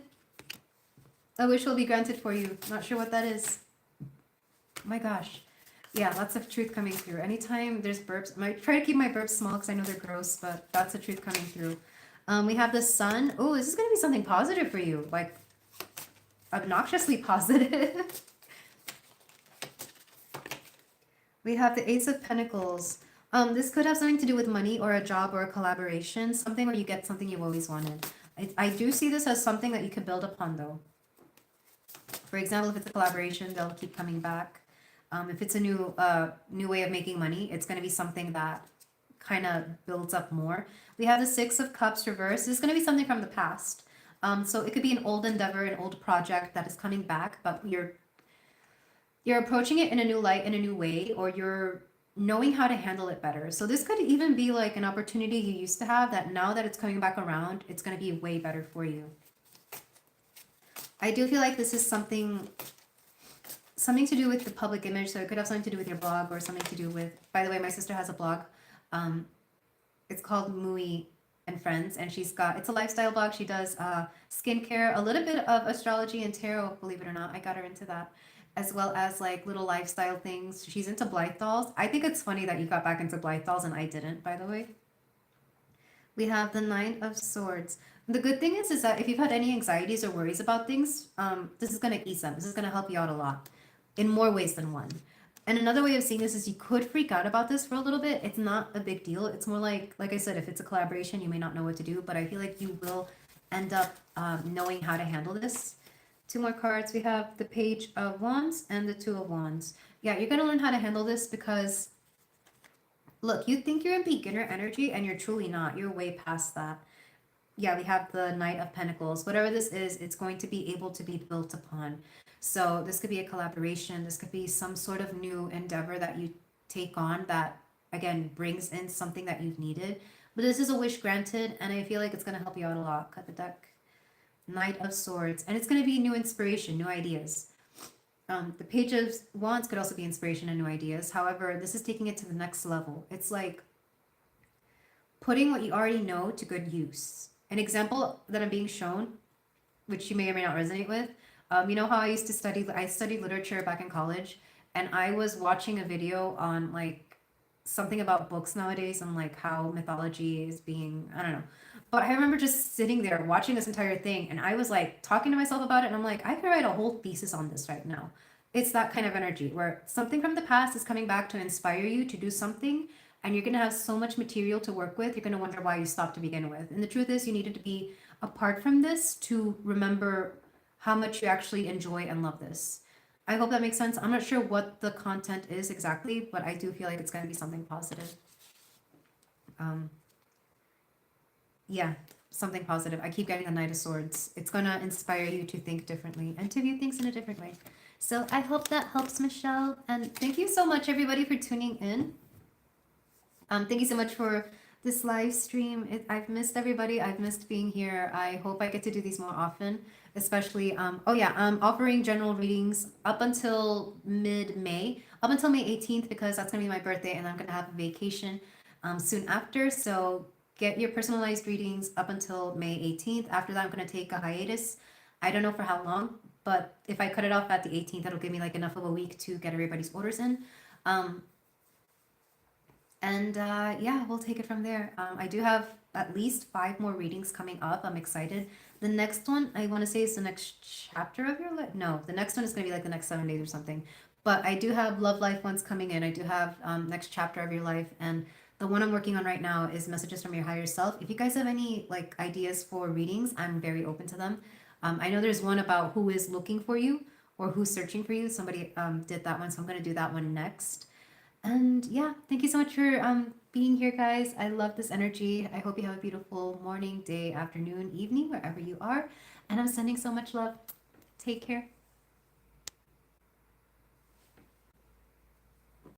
S1: A wish will be granted for you. Not sure what that is. Oh my gosh. Yeah, lots of truth coming through. Anytime there's burps, I might try to keep my burps small because I know they're gross, but that's the truth coming through. We have the Sun. Oh, this is going to be something positive for you. Like, obnoxiously positive. We have the Ace of Pentacles. This could have something to do with money or a job or a collaboration. Something where you get something you've always wanted. I do see this as something that you can build upon, though. For example, if it's a collaboration, they'll keep coming back. If it's a new way of making money, it's going to be something that kind of builds up more. We have the Six of Cups reversed. This is going to be something from the past. So it could be an old endeavor, an old project that is coming back, but you're approaching it in a new light, in a new way, or you're knowing how to handle it better. So this could even be like an opportunity you used to have that now that it's coming back around, it's going to be way better for you. I do feel like this is something to do with the public image. So it could have something to do with your blog or something to do with, by the way, my sister has a blog. It's called m.a.g.i.c and Friends, and it's a lifestyle blog. She does skincare, a little bit of astrology and tarot, believe it or not. I got her into that, as well as like little lifestyle things. She's into Blythe dolls. I think it's funny that you got back into Blythe dolls and I didn't, by the way. We have the Nine of Swords. The good thing is that if you've had any anxieties or worries about things, this is going to ease them. This is going to help you out a lot in more ways than one. And another way of seeing this is you could freak out about this for a little bit. It's not a big deal. It's more like I said, if it's a collaboration, you may not know what to do, but I feel like you will end up knowing how to handle this. Two more cards. We have the Page of Wands and the Two of Wands. Yeah, you're going to learn how to handle this because, look, you think you're in beginner energy and you're truly not. You're way past that. Yeah, we have the Knight of Pentacles. Whatever this is, it's going to be able to be built upon. So this could be a collaboration. This could be some sort of new endeavor that you take on that, again, brings in something that you've needed. But this is a wish granted, and I feel like it's going to help you out a lot. Cut the deck. Knight of Swords. And it's going to be new inspiration, new ideas. The Page of Wands could also be inspiration and new ideas. However, this is taking it to the next level. It's like putting what you already know to good use. An example that I'm being shown, which you may or may not resonate with, you know how I studied literature back in college, and I was watching a video on like something about books nowadays and like how mythology is being, I don't know. But I remember just sitting there watching this entire thing, and I was like talking to myself about it, and I'm like, I could write a whole thesis on this right now. It's that kind of energy where something from the past is coming back to inspire you to do something, and you're going to have so much material to work with, you're going to wonder why you stopped to begin with. And the truth is, you needed to be apart from this to remember how much you actually enjoy and love this. I hope that makes sense. I'm not sure what the content is exactly, but I do feel like it's going to be something positive. Yeah, something positive. I keep getting the Knight of Swords. It's going to inspire you to think differently and to view things in a different way. So I hope that helps, Michelle. And thank you so much, everybody, for tuning in. Thank you so much for this live stream. I've missed everybody. I've missed being here. I hope I get to do these more often, especially, I'm offering general readings up until mid-May, up until May 18th, because that's going to be my birthday and I'm going to have a vacation soon after. So get your personalized readings up until May 18th. After that, I'm going to take a hiatus. I don't know for how long, but if I cut it off at the 18th, that'll give me like enough of a week to get everybody's orders in. Yeah, we'll take it from there. I do have at least 5 more readings coming up. I'm excited. The next one, I want to say, is the next chapter of your life. No, the next one is going to be like the next 7 days or something. But I do have love life ones coming in. I do have next chapter of your life. And the one I'm working on right now is messages from your higher self. If you guys have any like ideas for readings, I'm very open to them. I know there's one about who is looking for you or who's searching for you. Somebody did that one, so I'm going to do that one next. And yeah, thank you so much for being here, guys. I love this energy. I hope you have a beautiful morning, day, afternoon, evening, wherever you are. And I'm sending so much love. Take care.